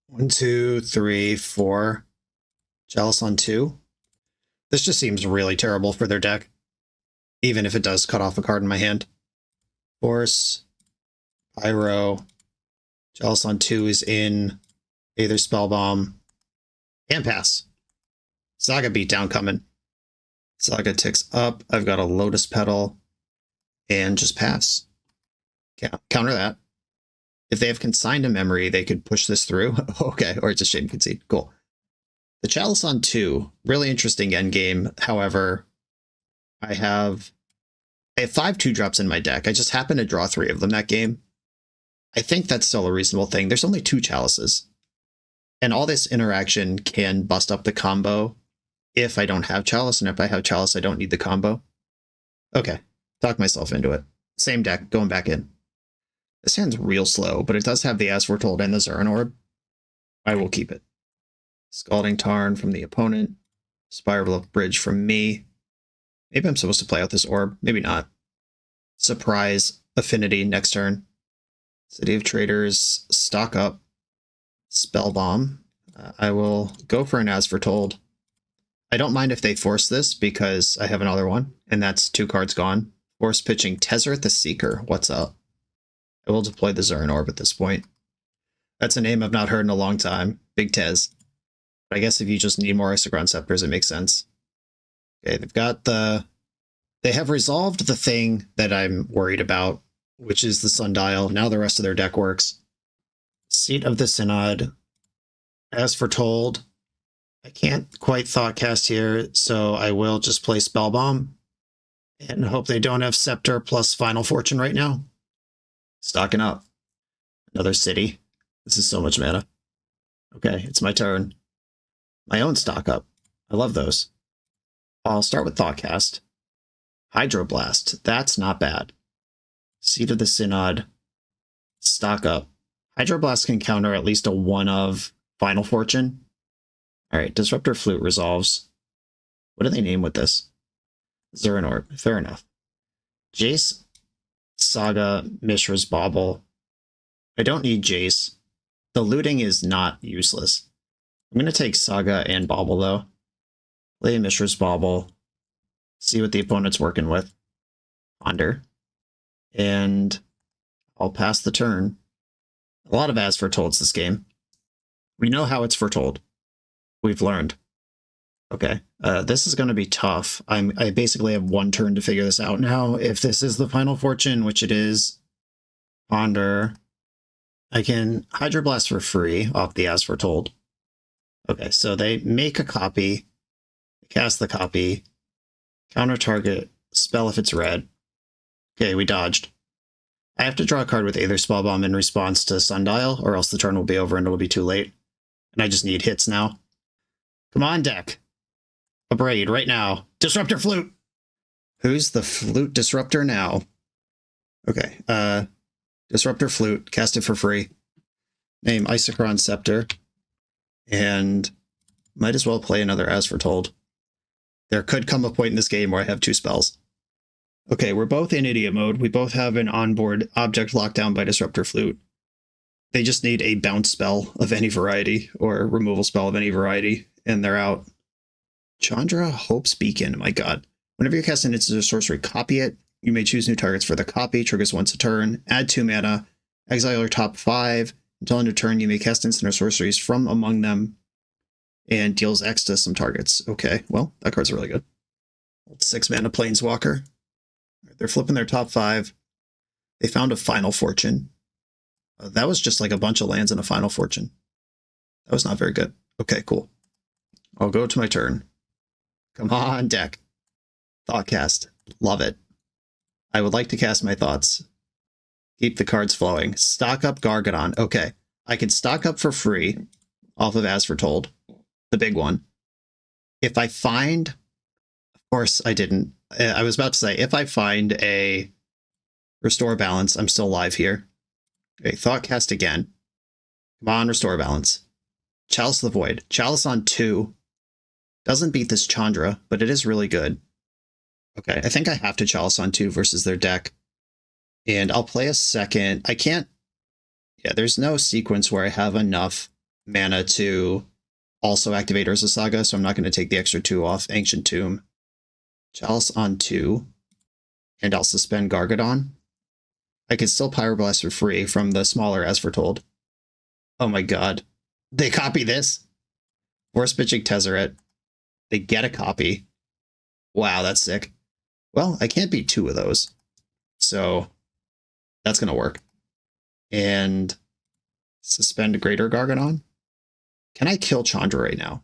1, 2, 3, 4. Chalice on 2. This just seems really terrible for their deck. Even if it does cut off a card in my hand. Force. Pyro. Chalice on 2 is in. Aether Spellbomb. And pass. Saga beatdown coming. Saga ticks up. I've got a Lotus Petal. And just pass. Counter that. If they have Consigned to Memory, they could push this through. Okay, or it's a Shame Concede. Cool. The Chalice on 2. Really interesting endgame. However, I have 5 2/drops in my deck. I just happen to draw 3 of them that game. I think that's still a reasonable thing. There's only 2 Chalices. And all this interaction can bust up the combo if I don't have Chalice, and if I have Chalice, I don't need the combo. Okay, talk myself into it. Same deck, going back in. This hand's real slow, but it does have the As Foretold and the Zurin Orb. I will keep it. Scalding Tarn from the opponent. Spiral of Bridge from me. Maybe I'm supposed to play out this orb. Maybe not. Surprise Affinity next turn. City of Traders. Stock up. Spellbomb. I will go for an As Foretold. I don't mind if they force this because I have another one, and that's 2 cards gone. Force pitching Tezzeret the Seeker. What's up? I will deploy the Zurin Orb at this point. That's a name I've not heard in a long time. Big Tez. But I guess if you just need more Isochron Scepters, it makes sense. Okay, they've got they have resolved the thing that I'm worried about, which is the Sundial. Now the rest of their deck works. Seat of the Synod. As Foretold. I can't quite Thoughtcast here, so I will just play Spellbomb. And hope they don't have Scepter plus Final Fortune right now. Stocking up. Another city. This is so much mana. Okay, it's my turn. My own stock up. I love those. I'll start with Thoughtcast. Hydroblast. That's not bad. Seat of the Synod. Stock up. Hydroblast can counter at least a 1 of Final Fortune. Alright, Disruptor Flute resolves. What do they name with this? Zurin Orb. Fair enough. Jace, Saga, Mishra's Bauble. I don't need Jace. The looting is not useless. I'm going to take Saga and Bauble, though. Play Mishra's Bauble. See what the opponent's working with. Ponder. And I'll pass the turn. A lot of As Foretold's this game. We know how it's foretold. We've learned. Okay, this is going to be tough. I basically have 1 turn to figure this out now. If this is the Final Fortune, which it is, Ponder. I can Hydroblast for free off the As Foretold. Okay, so they make a copy, cast the copy, counter target, spell if it's red. Okay, we dodged. I have to draw a card with Aether Spellbomb in response to Sundial, or else the turn will be over and it'll be too late. And I just need hits now. Come on, deck. Abrade right now. Disruptor Flute! Who's the Flute Disruptor now? Okay, Disruptor Flute, cast it for free. Name Isochron Scepter. And might as well play another As Foretold. There could come a point in this game where I have 2 spells. Okay, we're both in idiot mode. We both have an onboard object locked down by Disruptor Flute. They just need a bounce spell of any variety, or a removal spell of any variety, and they're out. Chandra Hope's Beacon, my god. Whenever you cast an instant or sorcery, copy it. You may choose new targets for the copy, triggers once a turn, add 2 mana, exile your top 5. Until end of turn, you may cast instant or sorceries from among them, and deals X to some targets. Okay, well, that card's really good. 6 mana Planeswalker. They're flipping their top 5. They found a Final Fortune. That was just like a bunch of lands and a Final Fortune. That was not very good. Okay, cool. I'll go to my turn. Come on, deck. Thoughtcast. Love it. I would like to cast my thoughts. Keep the cards flowing. Stock up Gargadon. Okay. I can stock up for free off of As Foretold. The big one. If I find... Of course, I didn't. I was about to say, if I find a Restore Balance, I'm still alive here. Okay, Thoughtcast again. Come on, Restore Balance. Chalice of the Void. Chalice on 2. Doesn't beat this Chandra, but it is really good. Okay, I think I have to Chalice on 2 versus their deck. And I'll play a second. I can't... Yeah, there's no sequence where I have enough mana to also activate Urza Saga, so I'm not going to take the extra 2 off. Ancient Tomb. Chalice on 2. And I'll suspend Gargadon. I could still Pyroblast for free from the smaller As Foretold. Oh my god. They copy this? Force Pitching Tezzeret. They get a copy. Wow, that's sick. Well, I can't beat 2 of those. So that's going to work. And suspend Greater Gargadon. Can I kill Chandra right now?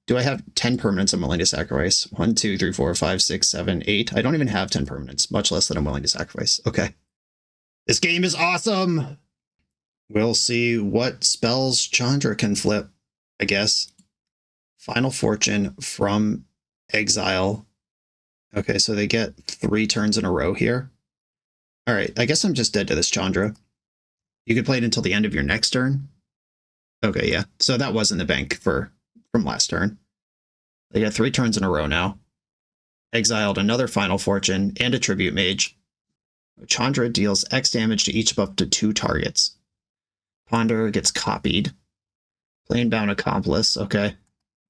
Do I have 10 permanents I'm willing to sacrifice? 1, 2, 3, 4, 5, 6, 7, 8. I don't even have 10 permanents, much less that I'm willing to sacrifice. Okay. This game is awesome! We'll see what spells Chandra can flip, I guess. Final Fortune from exile. Okay, so they get 3 turns in a row here. Alright, I guess I'm just dead to this Chandra. You could play it until the end of your next turn. Okay, yeah. So that was in the bank from last turn. They got 3 turns in a row now. Exiled another Final Fortune and a Tribute Mage. Chandra deals X damage to each of up to 2 targets. Ponder gets copied. Planebound Accomplice, okay.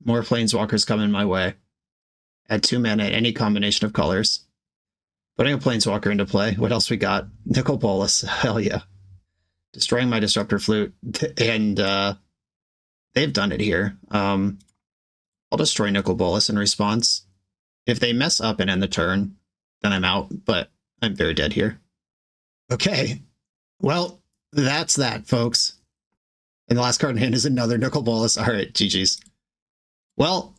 More Planeswalkers coming my way. Add 2 mana at any combination of colors. Putting a Planeswalker into play. What else we got? Nicol Bolas, hell yeah. Destroying my Disruptor Flute, and they've done it here. I'll destroy Nicol Bolas in response. If they mess up and end the turn, then I'm out, but I'm very dead here. Okay, well, that's that, folks. And the last card in hand is another Nicol Bolas. All right, GG's. Well,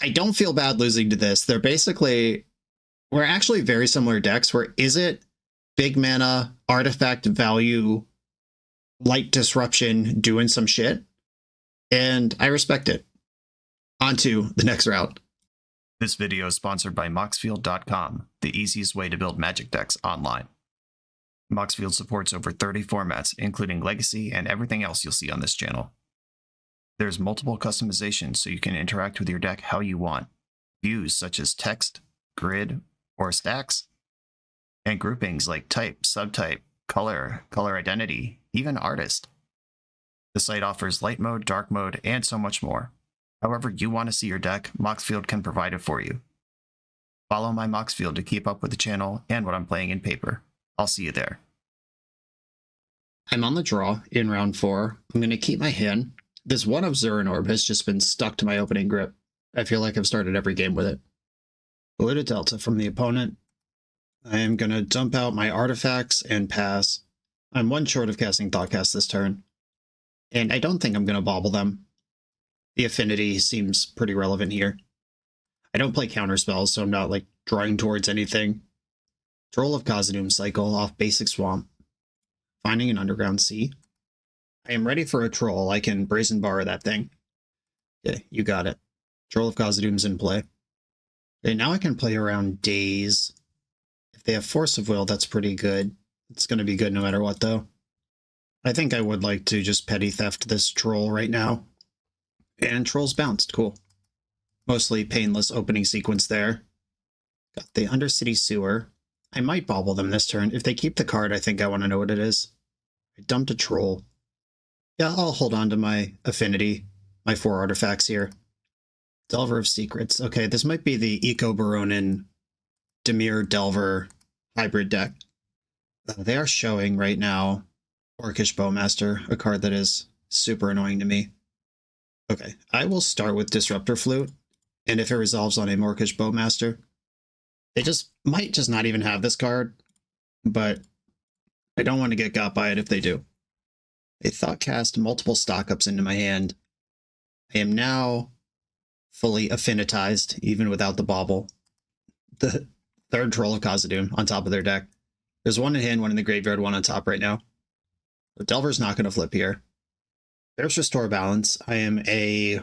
I don't feel bad losing to this. We're actually very similar decks, where is it big mana, artifact value, light disruption, doing some shit? And I respect it. On to the next round. This video is sponsored by Moxfield.com, the easiest way to build Magic decks online. Moxfield supports over 30 formats, including Legacy and everything else you'll see on this channel. There's multiple customizations so you can interact with your deck how you want. Views such as text, grid, or stacks. And groupings like type, subtype, color, color identity, even artist. The site offers light mode, dark mode, and so much more. However you want to see your deck, Moxfield can provide it for you. Follow my Moxfield to keep up with the channel and what I'm playing in paper. I'll see you there. I'm on the draw in round 4. I'm going to keep my hand. This one of Zurin Orb has just been stuck to my opening grip. I feel like I've started every game with it. Polluted Delta from the opponent. I am going to dump out my artifacts and pass. I'm 1 short of casting Thoughtcast this turn. And I don't think I'm going to bobble them. The affinity seems pretty relevant here. I don't play counter spells, so I'm not like drawing towards anything. Troll of Khazad-dûm cycle off basic swamp. Finding an underground sea. I am ready for a troll. I can brazen bar that thing. Yeah, you got it. Troll of Khazad-dûm's in play. Okay, now I can play around Daze. If they have Force of Will, that's pretty good. It's going to be good no matter what, though. I think I would like to just petty theft this Troll right now. And Troll's bounced. Cool. Mostly painless opening sequence there. Got the Undercity Sewer. I might bobble them this turn. If they keep the card, I think I want to know what it is. I dumped a Troll. Yeah, I'll hold on to my Affinity, my 4 artifacts here. Delver of Secrets. Okay, this might be the Eco Baronin Dimir Delver hybrid deck. They are showing right now Orcish Bowmaster, a card that is super annoying to me. Okay, I will start with Disruptor Flute, and if it resolves on a Orcish Bowmaster, they might just not even have this card, but I don't want to get got by it if they do. They thought cast multiple stock-ups into my hand. I am now fully affinitized, even without the bauble. The third Troll of Khazad-dûm on top of their deck. There's one in hand, one in the graveyard, one on top right now. The Delver's not going to flip here. There's Restore Balance. I am a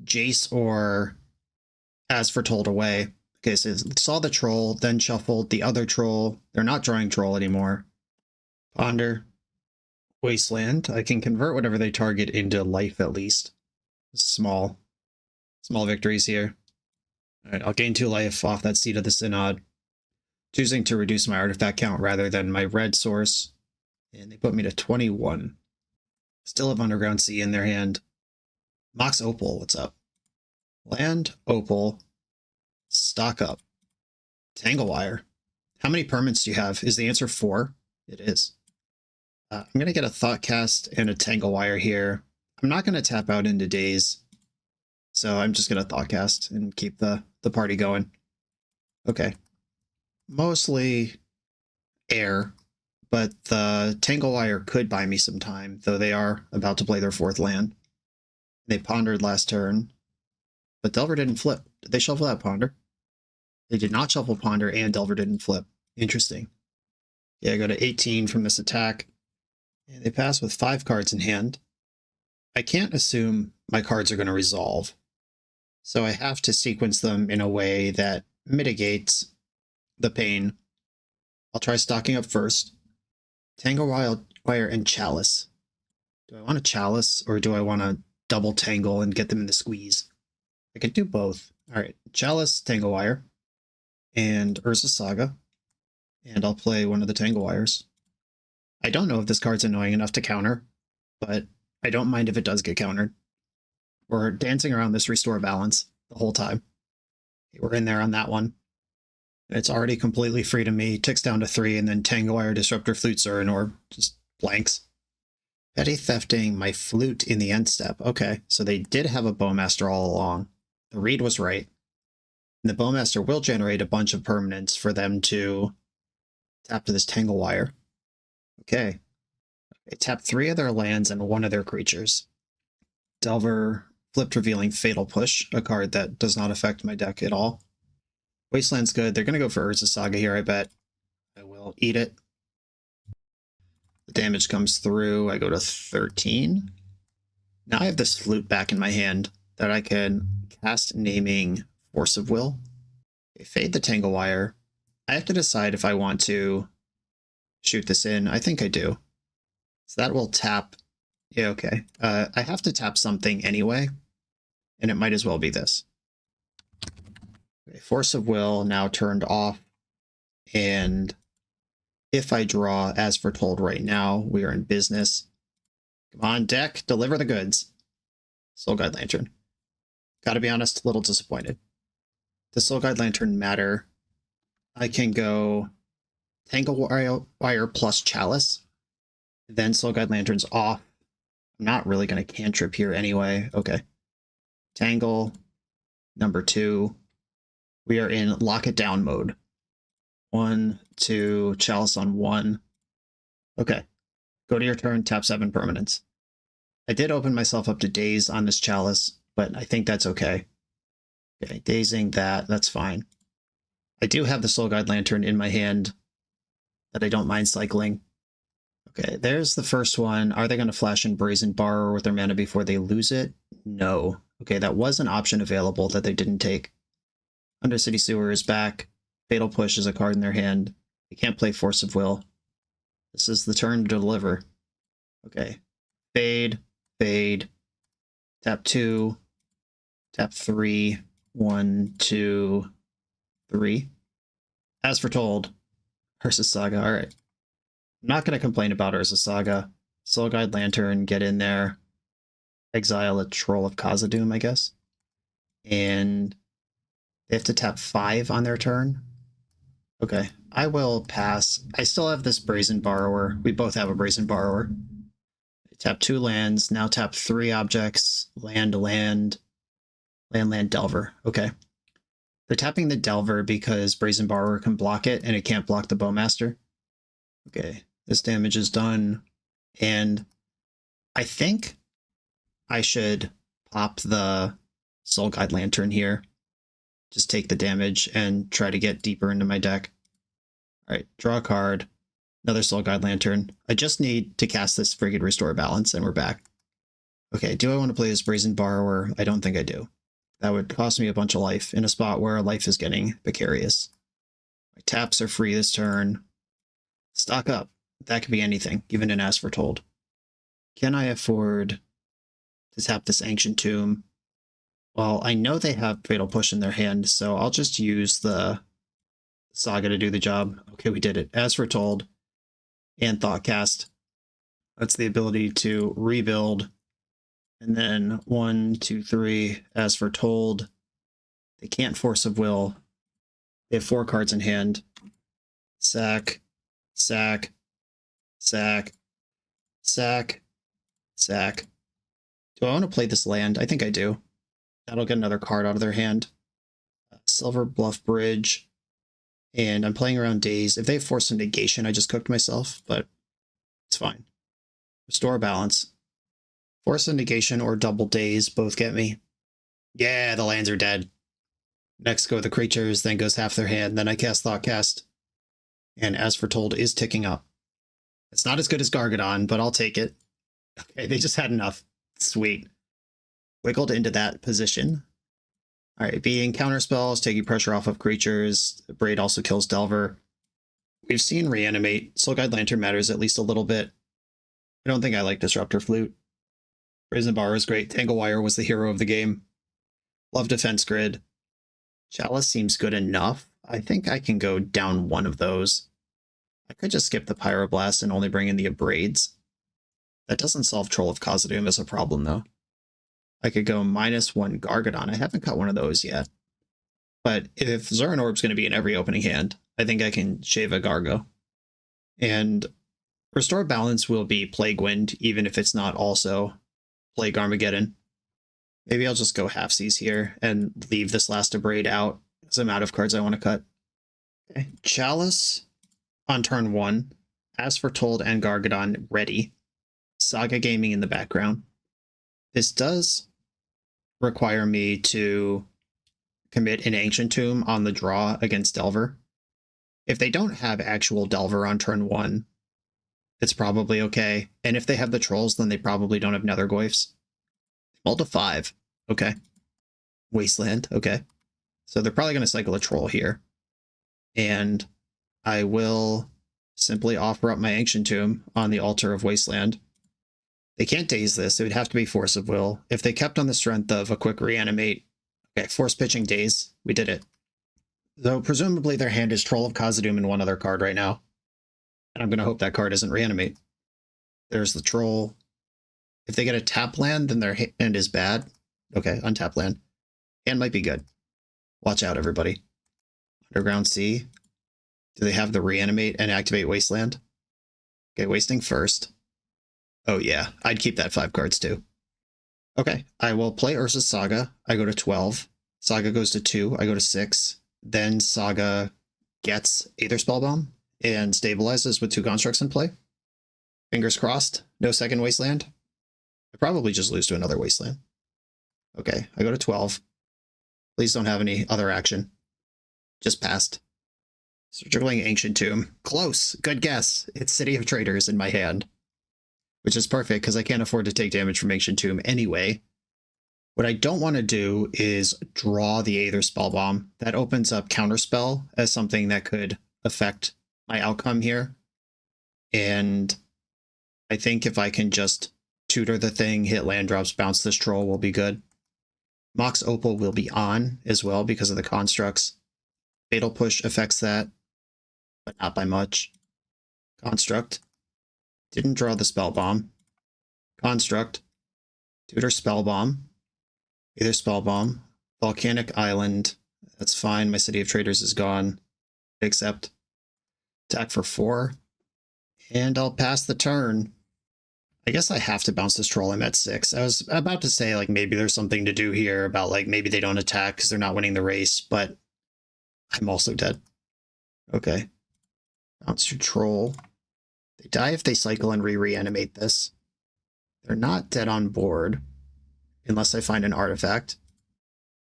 Jace or As Foretold away. Okay, so saw the Troll, then shuffled the other Troll. They're not drawing Troll anymore. Ponder. Wasteland. I can convert whatever they target into life at least. Small victories here. Alright, I'll gain 2 life off that Seat of the Synod. Choosing to reduce my artifact count rather than my red source. And they put me to 21. Still have Underground Sea in their hand. Mox Opal, what's up? Land, Opal, stock up. Tanglewire. How many permanents do you have? Is the answer 4? It is. I'm going to get a Thoughtcast and a Tanglewire here. I'm not going to tap out into Daze. So I'm just going to Thoughtcast and keep the party going. Okay. Mostly air, but the Tanglewire could buy me some time, though they are about to play their 4th land. They pondered last turn, but Delver didn't flip. Did they shuffle that Ponder? They did not shuffle Ponder, and Delver didn't flip. Interesting. Yeah, I go to 18 from this attack, and they pass with 5 cards in hand. I can't assume my cards are going to resolve, so I have to sequence them in a way that mitigates the pain. I'll try stocking up first. Tanglewire and Chalice. Do I want a Chalice, or do I want to double Tangle and get them in the squeeze? I could do both. Alright, Chalice, Tanglewire, and Urza Saga. And I'll play one of the Tanglewires. I don't know if this card's annoying enough to counter, but I don't mind if it does get countered. We're dancing around this Restore Balance the whole time. We're in there on that one. It's already completely free to me. Ticks down to 3, and then Tanglewire, Disruptor, Flute, Surin, or just blanks. Petty thefting my Flute in the end step. Okay, so they did have a Bowmaster all along. The read was right. And the Bowmaster will generate a bunch of permanents for them to tap to this Tanglewire. Okay. They tap 3 of their lands and 1 of their creatures. Delver flipped, revealing Fatal Push, a card that does not affect my deck at all. Wasteland's good. They're going to go for Urza Saga here, I bet. I will eat it. The damage comes through. I go to 13. Now I have this Flute back in my hand that I can cast, naming Force of Will. Okay, fade the Tanglewire. I have to decide if I want to shoot this in. I think I do. So that will tap. Yeah, okay. I have to tap something anyway, and it might as well be this. Okay, Force of Will now turned off, and if I draw As Foretold right now, we are in business. Come on, deck, deliver the goods. Soul Guide Lantern. Gotta be honest, a little disappointed. Does Soul Guide Lantern matter? I can go Tanglewire plus Chalice, then Soul Guide Lantern's off. I'm not really going to cantrip here anyway. Okay. Tangle, number 2. We are in Lock It Down mode. 1, 2, Chalice on 1. Okay. Go to your turn, tap 7 permanents. I did open myself up to Daze on this Chalice, but I think that's okay. Okay, dazing that, that's fine. I do have the Soul Guide Lantern in my hand that I don't mind cycling. Okay, there's the first one. Are they going to flash in Brazen Borrower with their mana before they lose it? No. Okay, that was an option available that they didn't take. Undercity Sewer is back. Fatal Push is a card in their hand. They can't play Force of Will. This is the turn to deliver. Okay. Fade, fade. Tap 2. Tap 3. 1, 2, 3. As foretold, Ursa Saga. All right. I'm not going to complain about Ursa Saga. Soul Guide Lantern, get in there. Exile a Troll of Khazad-dûm, I guess. And they have to tap 5 on their turn. Okay, I will pass. I still have this Brazen Borrower. We both have a Brazen Borrower. Tap 2 lands, now tap 3 objects. Land, Delver. Okay. They're tapping the Delver because Brazen Borrower can block it and it can't block the Bowmaster. Okay, this damage is done. And I think I should pop the Soul Guide Lantern here. Just take the damage and try to get deeper into my deck. All right, draw a card. Another Soul Guide Lantern. I just need to cast this friggin' Restore Balance and we're back. Okay, do I want to play this Brazen Borrower? I don't think I do. That would cost me a bunch of life in a spot where life is getting precarious. My taps are free this turn. Stock up. That could be anything, even an As Foretold. Can I afford to tap this Ancient Tomb? Well, I know they have Fatal Push in their hand, so I'll just use the Saga to do the job. Okay, we did it. As Foretold and Thoughtcast. That's the ability to rebuild. And then 1, 2, 3, As Foretold. They can't Force of Will. They have 4 cards in hand. Sack, sack, sack, sack, sack. Do I want to play this land? I think I do. That'll get another card out of their hand. Silver Bluff Bridge. And I'm playing around Daze. If they have Force of Negation, I just cooked myself, but it's fine. Restore Balance. Force of Negation or Double Daze both get me. Yeah, the lands are dead. Next go the creatures, then goes half their hand, then I cast Thoughtcast. And As Foretold is ticking up. It's not as good as Gargadon, but I'll take it. Okay, they just had enough. Sweet. Wiggled into that position. Alright, beating counterspells, taking pressure off of creatures. Braid also kills Delver. We've seen Reanimate. Soul Guide Lantern matters at least a little bit. I don't think I like Disruptor Flute. Brazen Bar is great. Tanglewire was the hero of the game. Love Defense Grid. Chalice seems good enough. I think I can go down one of those. I could just skip the Pyroblast and only bring in the Abrades. That doesn't solve Troll of Khazad-dûm as a problem, though. I could go -1 Gargadon. I haven't got one of those yet. But if Zuran Orb's going to be in every opening hand, I think I can shave a Gargo. And Restore Balance will be Plague Wind, even if it's not also Plague Armageddon. Maybe I'll just go halfsies here and leave this last Abrade out, because I'm out of cards I want to cut. Okay. Chalice on turn 1. As Foretold and Gargadon ready. Saga Gaming in the background. This does require me to commit an Ancient Tomb on the draw against Delver. If they don't have actual Delver on turn 1, it's probably okay. And if they have the Trolls, then they probably don't have Nethergoyfs. Mull to 5. Okay. Wasteland. Okay. So they're probably going to cycle a Troll here. And I will simply offer up my Ancient Tomb on the altar of Wasteland. They can't daze this. It would have to be Force of Will. If they kept on the strength of a quick Reanimate. Okay, Force Pitching Daze. We did it. So presumably their hand is Troll of Khazad-dûm and one other card right now. And I'm going to hope that card isn't Reanimate. There's the Troll. If they get a tap land, then their hand is bad. Okay, untap land. Hand might be good. Watch out, everybody. Underground Sea. Do they have the Reanimate and activate Wasteland? Okay, wasting first. Oh yeah, I'd keep that 5 cards too. Okay, I will play Ursa's Saga. I go to 12. Saga goes to 2. I go to 6. Then Saga gets Aether Spellbomb and stabilizes with 2 constructs in play. Fingers crossed. No second Wasteland. I probably just lose to another Wasteland. Okay, I go to 12. Please don't have any other action. Just passed. Circling Ancient Tomb. Close. Good guess. It's City of Traitors in my hand. Which is perfect because I can't afford to take damage from Ancient Tomb anyway. What I don't want to do is draw the Aether Spellbomb. That opens up Counterspell as something that could affect my outcome here. And I think if I can just tutor the thing, hit land drops, bounce this troll, will be good. Mox Opal will be on as well because of the constructs. Fatal Push affects that, but not by much. Construct. Didn't draw the Spellbomb. Construct. Tutor Spellbomb. Either Spellbomb. Volcanic Island. That's fine. My City of Traders is gone. Accept. Attack for 4. And I'll pass the turn. I guess I have to bounce this troll. I'm at 6. I was about to say, like, maybe there's something to do here about, like, maybe they don't attack because they're not winning the race, but I'm also dead. Okay. Bounce your troll. They die if they cycle and reanimate this. They're not dead on board unless I find an artifact,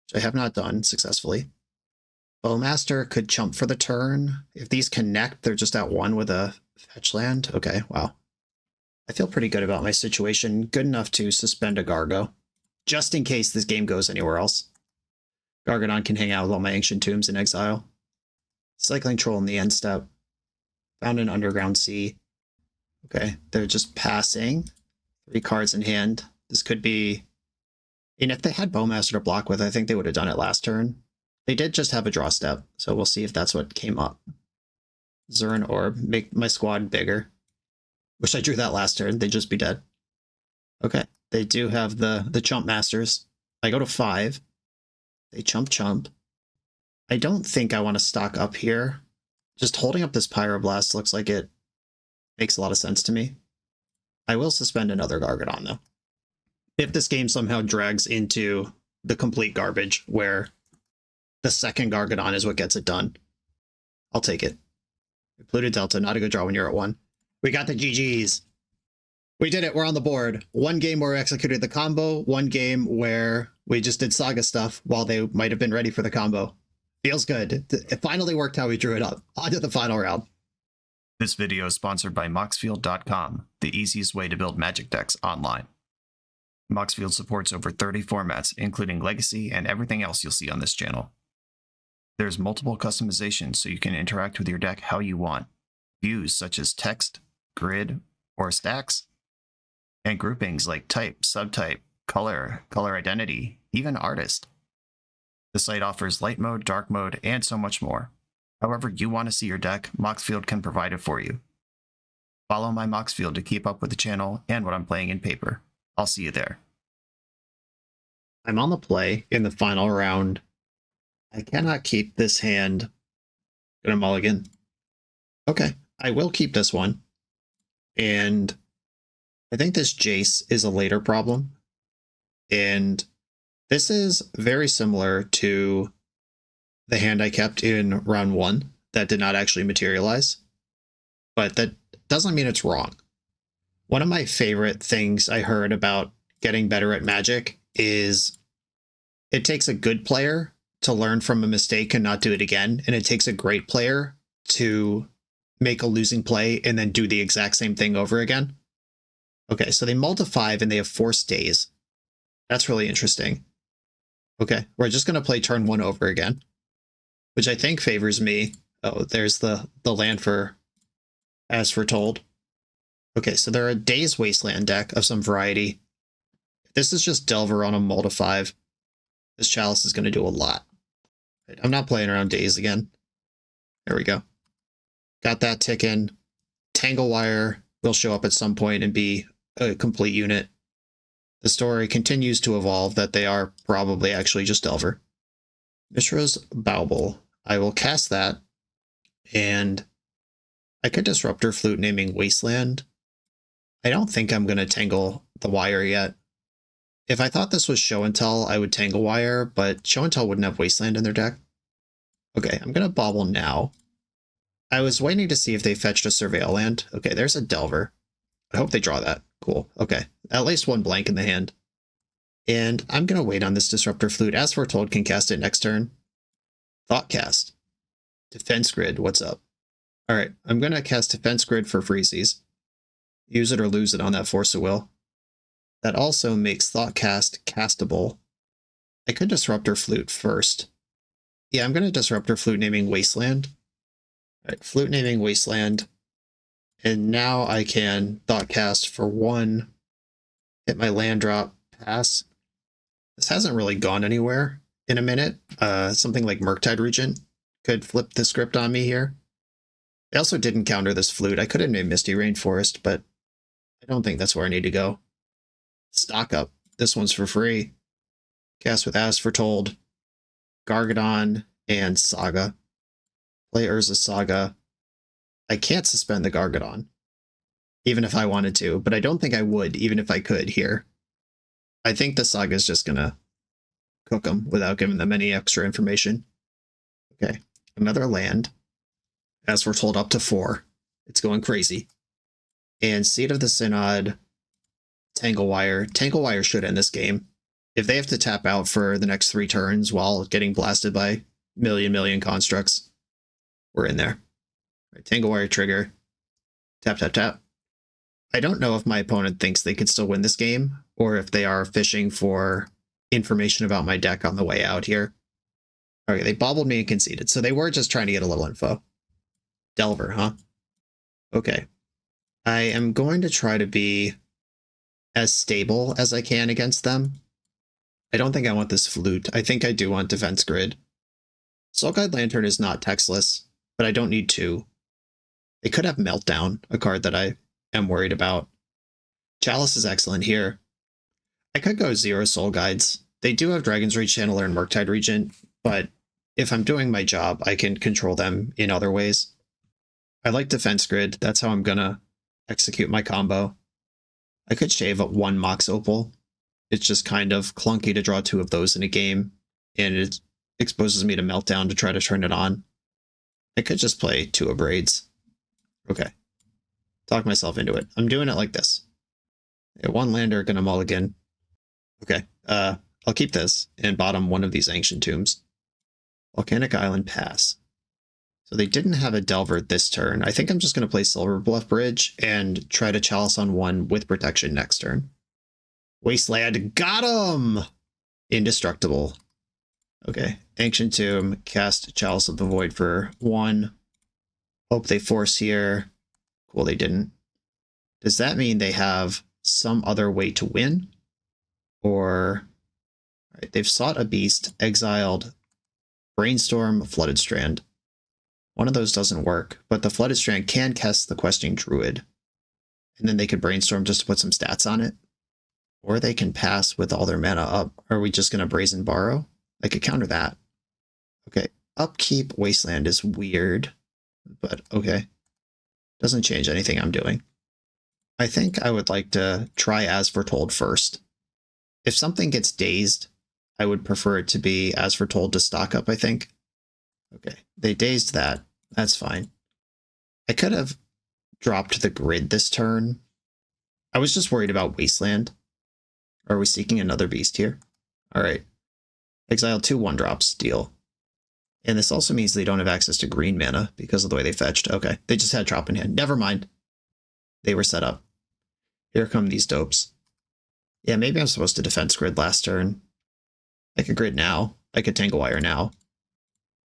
which I have not done successfully. Bowmaster could chump for the turn. If these connect, they're just at 1 with a fetch land. Okay, wow. I feel pretty good about my situation. Good enough to suspend a Gargo, just in case this game goes anywhere else. Gargadon can hang out with all my Ancient Tombs in exile. Cycling Troll in the end step. Found an Underground Sea. Okay, they're just passing. 3 cards in hand. This could be... And if they had Bowmaster to block with, I think they would have done it last turn. They did just have a draw step, so we'll see if that's what came up. Zurin Orb, make my squad bigger. Wish I drew that last turn, they'd just be dead. Okay, they do have the Chump Masters. I go to 5. They chump. I don't think I want to stock up here. Just holding up this Pyroblast looks like it makes a lot of sense to me. I will suspend another Gargadon, though. If this game somehow drags into the complete garbage, where the second Gargadon is what gets it done, I'll take it. Polluted Delta, not a good draw when you're at 1. We got the GGs. We did it. We're on the board. 1 game where we executed the combo. 1 game where we just did Saga stuff while they might have been ready for the combo. Feels good. It finally worked how we drew it up. On to the final round. This video is sponsored by Moxfield.com, the easiest way to build Magic decks online. Moxfield supports over 30 formats, including Legacy and everything else you'll see on this channel. There's multiple customizations so you can interact with your deck how you want. Views such as text, grid, or stacks, and groupings like type, subtype, color, color identity, even artist. The site offers light mode, dark mode, and so much more. However you want to see your deck, Moxfield can provide it for you. Follow my Moxfield to keep up with the channel and what I'm playing in paper. I'll see you there. I'm on the play in the final round. I cannot keep this hand. Gonna mulligan. Okay, I will keep this one. And I think this Jace is a later problem. And this is very similar to the hand I kept in round 1 that did not actually materialize. But that doesn't mean it's wrong. One of my favorite things I heard about getting better at Magic is it takes a good player to learn from a mistake and not do it again. And it takes a great player to make a losing play and then do the exact same thing over again. Okay, so they mull to 5 and they have 4 stays. That's really interesting. Okay, we're just going to play turn 1 over again, which I think favors me. Oh, there's the land for As Foretold. Okay, so they're a Daze Wasteland deck of some variety. If this is just Delver on a mull to 5, this Chalice is going to do a lot. I'm not playing around Daze again. There we go. Got that ticking. Tangle Wire will show up at some point and be a complete unit. The story continues to evolve that they are probably actually just Delver. Mishra's Bauble. I will cast that, and I could Disruptor Flute naming Wasteland. I don't think I'm going to Tangle the Wire yet. If I thought this was Show and Tell, I would Tangle Wire, but Show and Tell wouldn't have Wasteland in their deck. Okay, I'm going to Bauble now. I was waiting to see if they fetched a Surveil land. Okay, there's a Delver. I hope they draw that. Cool. Okay, at least 1 blank in the hand. And I'm going to wait on this Disruptor Flute. As Foretold can cast it next turn. Thoughtcast. Defense Grid, what's up? Alright, I'm going to cast Defense Grid for freezies. Use it or lose it on that Force of Will. That also makes Thoughtcast castable. I could Disruptor Flute first. Yeah, I'm going to Disruptor Flute naming Wasteland. All right, Flute naming Wasteland. And now I can Thoughtcast for 1, hit my land drop, pass. This hasn't really gone anywhere in a minute. Something like Murktide Regent could flip the script on me here. I also didn't counter this Flute. I could have named Misty Rainforest, but I don't think that's where I need to go. Stock up. This one's for free. Cast with As Foretold, Gargadon, and Saga. Play Urza's Saga. I can't suspend the Gargadon, even if I wanted to, but I don't think I would, even if I could here. I think the Saga is just going to cook them without giving them any extra information. Okay, another land. As Foretold up to 4. It's going crazy. And Seed of the Synod, Tanglewire. Tanglewire should end this game. If they have to tap out for the next 3 turns while getting blasted by million constructs, we're in there. Right, Tanglewire trigger. Tap, tap, tap. I don't know if my opponent thinks they could still win this game, or if they are fishing for information about my deck on the way out here. Okay, they bobbled me and conceded, so they were just trying to get a little info. Delver, huh? Okay. I am going to try to be as stable as I can against them. I don't think I want this Flute. I think I do want Defense Grid. Soulguide Lantern is not textless, but I don't need 2. They could have Meltdown, a card that I am worried about. Chalice is excellent here. I could go 0 Soul Guides. They do have Dragon's Rage Channeler and Murktide Regent, but if I'm doing my job, I can control them in other ways. I like Defense Grid. That's how I'm going to execute my combo. I could shave at 1 Mox Opal. It's just kind of clunky to draw 2 of those in a game, and it exposes me to Meltdown to try to turn it on. I could just play 2 Abrades. Okay. Talk myself into it. I'm doing it like this. Yeah, 1 lander, gonna mulligan. Okay. I'll keep this and bottom 1 of these Ancient Tombs. Volcanic Island, pass. So they didn't have a Delver this turn. I think I'm just going to play Silver Bluff Bridge and try to Chalice on 1 with protection next turn. Wasteland, got him! Indestructible. Okay, Ancient Tomb, cast Chalice of the Void for 1. Hope they force here. Cool, they didn't. Does that mean they have some other way to win? Or... Alright, they've sought a beast, exiled, Brainstorm, Flooded Strand. One of those doesn't work, but the Flooded Strand can cast the Questing Druid. And then they could Brainstorm just to put some stats on it. Or they can pass with all their mana up. Are we just going to Brazen Borrow? I could counter that. Okay, Upkeep Wasteland is weird, but okay. Doesn't change anything I'm doing. I think I would like to try As Foretold first. If something gets dazed, I would prefer it to be As Foretold to stock up, I think. Okay, they dazed that. That's fine. I could have dropped the grid this turn. I was just worried about Wasteland. Are we seeking another beast here? All right. Exile 2 1-drops, deal. And this also means they don't have access to green mana because of the way they fetched. Okay, they just had Drop in hand. Never mind. They were set up. Here come these dopes. Yeah, maybe I'm supposed to Defense Grid last turn. I could Grid now. I could Tangle Wire now.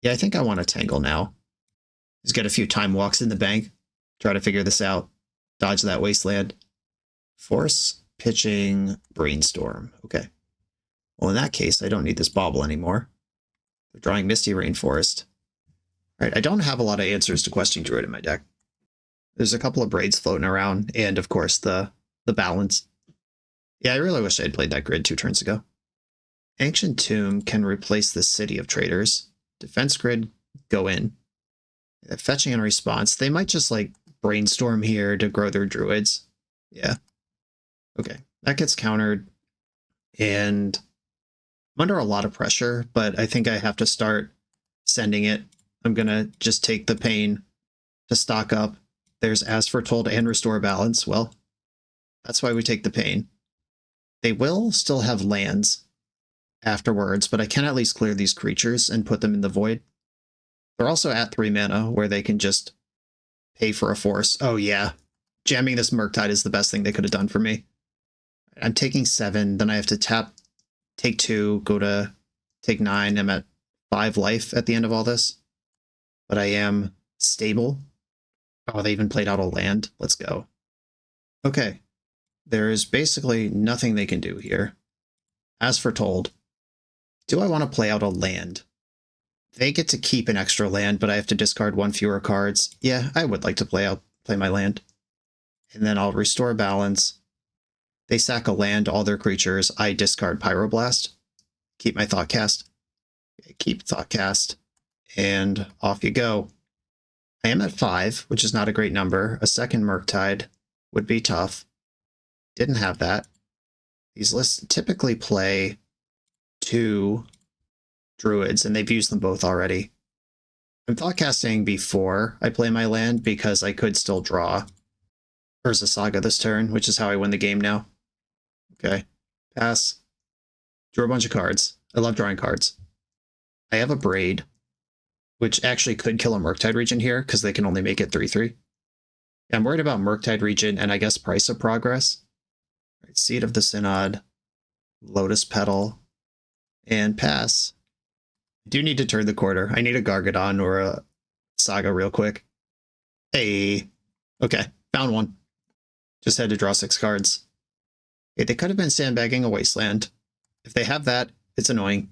Yeah, I think I want to Tangle now. Just get a few time walks in the bank. Try to figure this out. Dodge that Wasteland. Force pitching Brainstorm. Okay. Well, in that case, I don't need this bauble anymore. They're drawing Misty Rainforest. All right, I don't have a lot of answers to Questing Druid in my deck. There's a couple of Braids floating around, and of course the balance. Yeah, I really wish I had played that grid 2 turns ago. Ancient Tomb can replace the City of Traders. Defense Grid, go in. Fetching and response. They might just like Brainstorm here to grow their druids. Yeah. Okay, that gets countered. And I'm under a lot of pressure, but I think I have to start sending it. I'm going to just take the pain to stock up. There's As Foretold and Restore Balance. Well, that's why we take the pain. They will still have lands afterwards, but I can at least clear these creatures and put them in the void. They're also at 3 mana where they can just pay for a force. Oh yeah, jamming this Murktide is the best thing they could have done for me. I'm taking 7, then I have to tap, take 2, go to Take 9. I'm at 5 life at the end of all this. But I am stable. Oh, they even played out a land. Let's go. Okay. There's basically nothing they can do here. As foretold, do I want to play out a land? They get to keep an extra land, but I have to discard 1 fewer cards. Yeah, I would like to play my land. And then I'll restore balance. They sack a land, all their creatures. I discard Pyroblast. Keep my Thoughtcast. Keep Thoughtcast. And off you go. I am at 5, which is not a great number. A second Murktide would be tough. Didn't have that. These lists typically play 2 Druids, and they've used them both already. I'm Thoughtcasting before I play my land because I could still draw Urza Saga this turn, which is how I win the game now. Okay, pass. Drew a bunch of cards. I love drawing cards. I have a Braid, which actually could kill a Murktide Regent here because they can only make it 3/3. I'm worried about Murktide Regent and I guess Price of Progress. Right, Seed of the Synod, Lotus Petal, and pass. I do need to turn the quarter. I need a Gargadon or a Saga real quick. Hey, okay, found one. Just had to draw 6 cards. Okay, they could have been sandbagging a Wasteland. If they have that, it's annoying.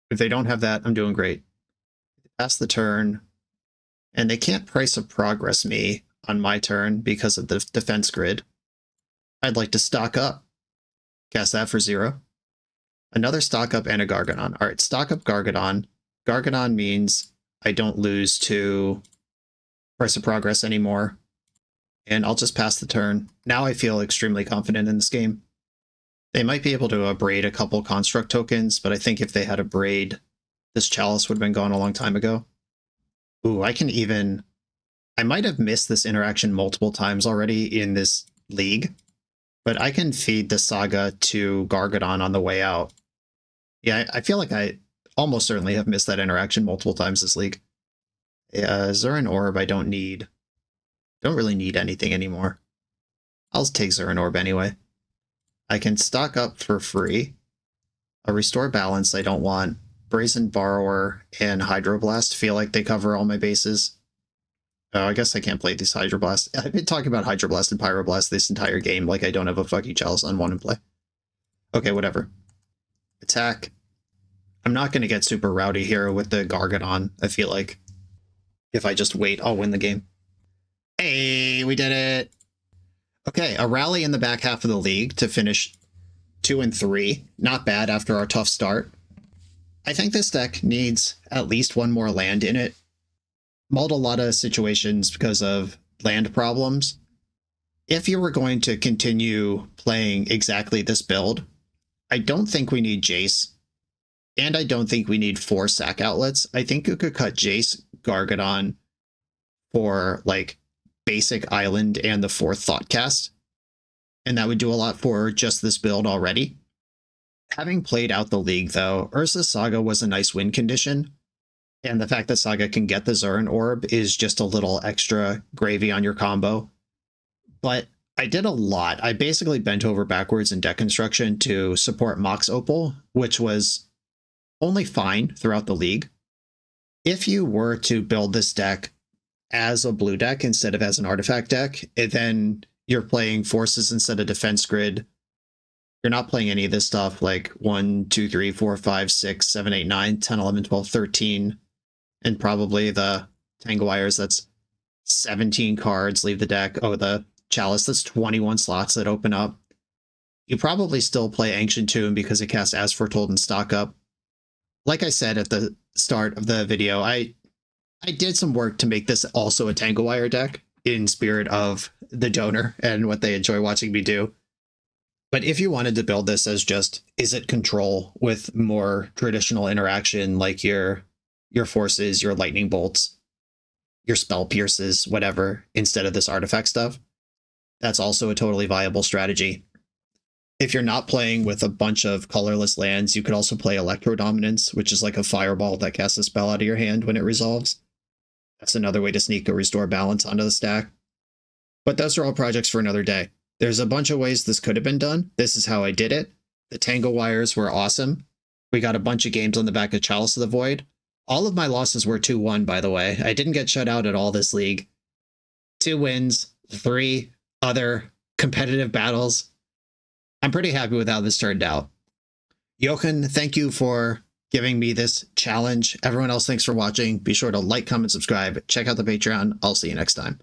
If they don't have that, I'm doing great. Pass the turn, and they can't Price of Progress me on my turn because of the defense grid. I'd like to stock up. Cast that for 0. Another stock up and a Gargadon. All right, stock up Gargadon. Gargadon means I don't lose to Price of Progress anymore. And I'll just pass the turn. Now I feel extremely confident in this game. They might be able to braid a couple construct tokens, but I think if they had a braid, this Chalice would have been gone a long time ago. Ooh, I might have missed this interaction multiple times already in this league, but I can feed the Saga to Gargadon on the way out. Yeah, I feel like I almost certainly have missed that interaction multiple times this league. Zurin Orb I don't need. Don't really need anything anymore. I'll take Zurin Orb anyway. I can stock up for free. A Restore Balance I don't want. Brazen Borrower and Hydroblast feel like they cover all my bases. Oh, I guess I can't play these Hydroblast. I've been talking about Hydroblast and Pyroblast this entire game like I don't have a fucking Chalice on 1 in play. Okay, whatever. Attack. I'm not going to get super rowdy here with the Gargadon, I feel like. If I just wait, I'll win the game. Hey, we did it! Okay, a rally in the back half of the league to finish 2 and 3. Not bad after our tough start. I think this deck needs at least 1 more land in it. Mulled a lot of situations because of land problems. If you were going to continue playing exactly this build, I don't think we need Jace. And I don't think we need 4 sack outlets. I think you could cut Jace, Gargadon for like basic island and the 4th Thoughtcast. And that would do a lot for just this build already. Having played out the league, though, Urza Saga was a nice win condition, and the fact that Saga can get the Zurin Orb is just a little extra gravy on your combo. But I did a lot. I basically bent over backwards in deck construction to support Mox Opal, which was only fine throughout the league. If you were to build this deck as a blue deck instead of as an artifact deck, then you're playing forces instead of defense grid. You're not playing any of this stuff like 1, 2, 3, 4, 5, 6, 7, 8, 9, 10, 11, 12, 13, and probably the Tangle Wires, that's 17 cards, leave the deck. Oh, the Chalice, that's 21 slots that open up. You probably still play Ancient Tomb because it casts As Foretold and stock up. Like I said at the start of the video, I did some work to make this also a Tangle Wire deck in spirit of the donor and what they enjoy watching me do. But if you wanted to build this as just Izzet control with more traditional interaction like your forces, your lightning bolts, your spell pierces, whatever, instead of this artifact stuff, that's also a totally viable strategy. If you're not playing with a bunch of colorless lands, you could also play Electro Dominance, which is like a fireball that casts a spell out of your hand when it resolves. That's another way to sneak a Restore Balance onto the stack. But those are all projects for another day. There's a bunch of ways this could have been done. This is how I did it. The Tangle Wires were awesome, We got a bunch of games on the back of Chalice of the Void. All of my losses were 2-1, by the way. I didn't get shut out at all this league. 2 wins, 3 other competitive battles. I'm pretty happy with how this turned out. Jochen, thank you for giving me this challenge. Everyone else, thanks for watching. Be sure to like, comment, subscribe. Check out the Patreon. I'll see you next time.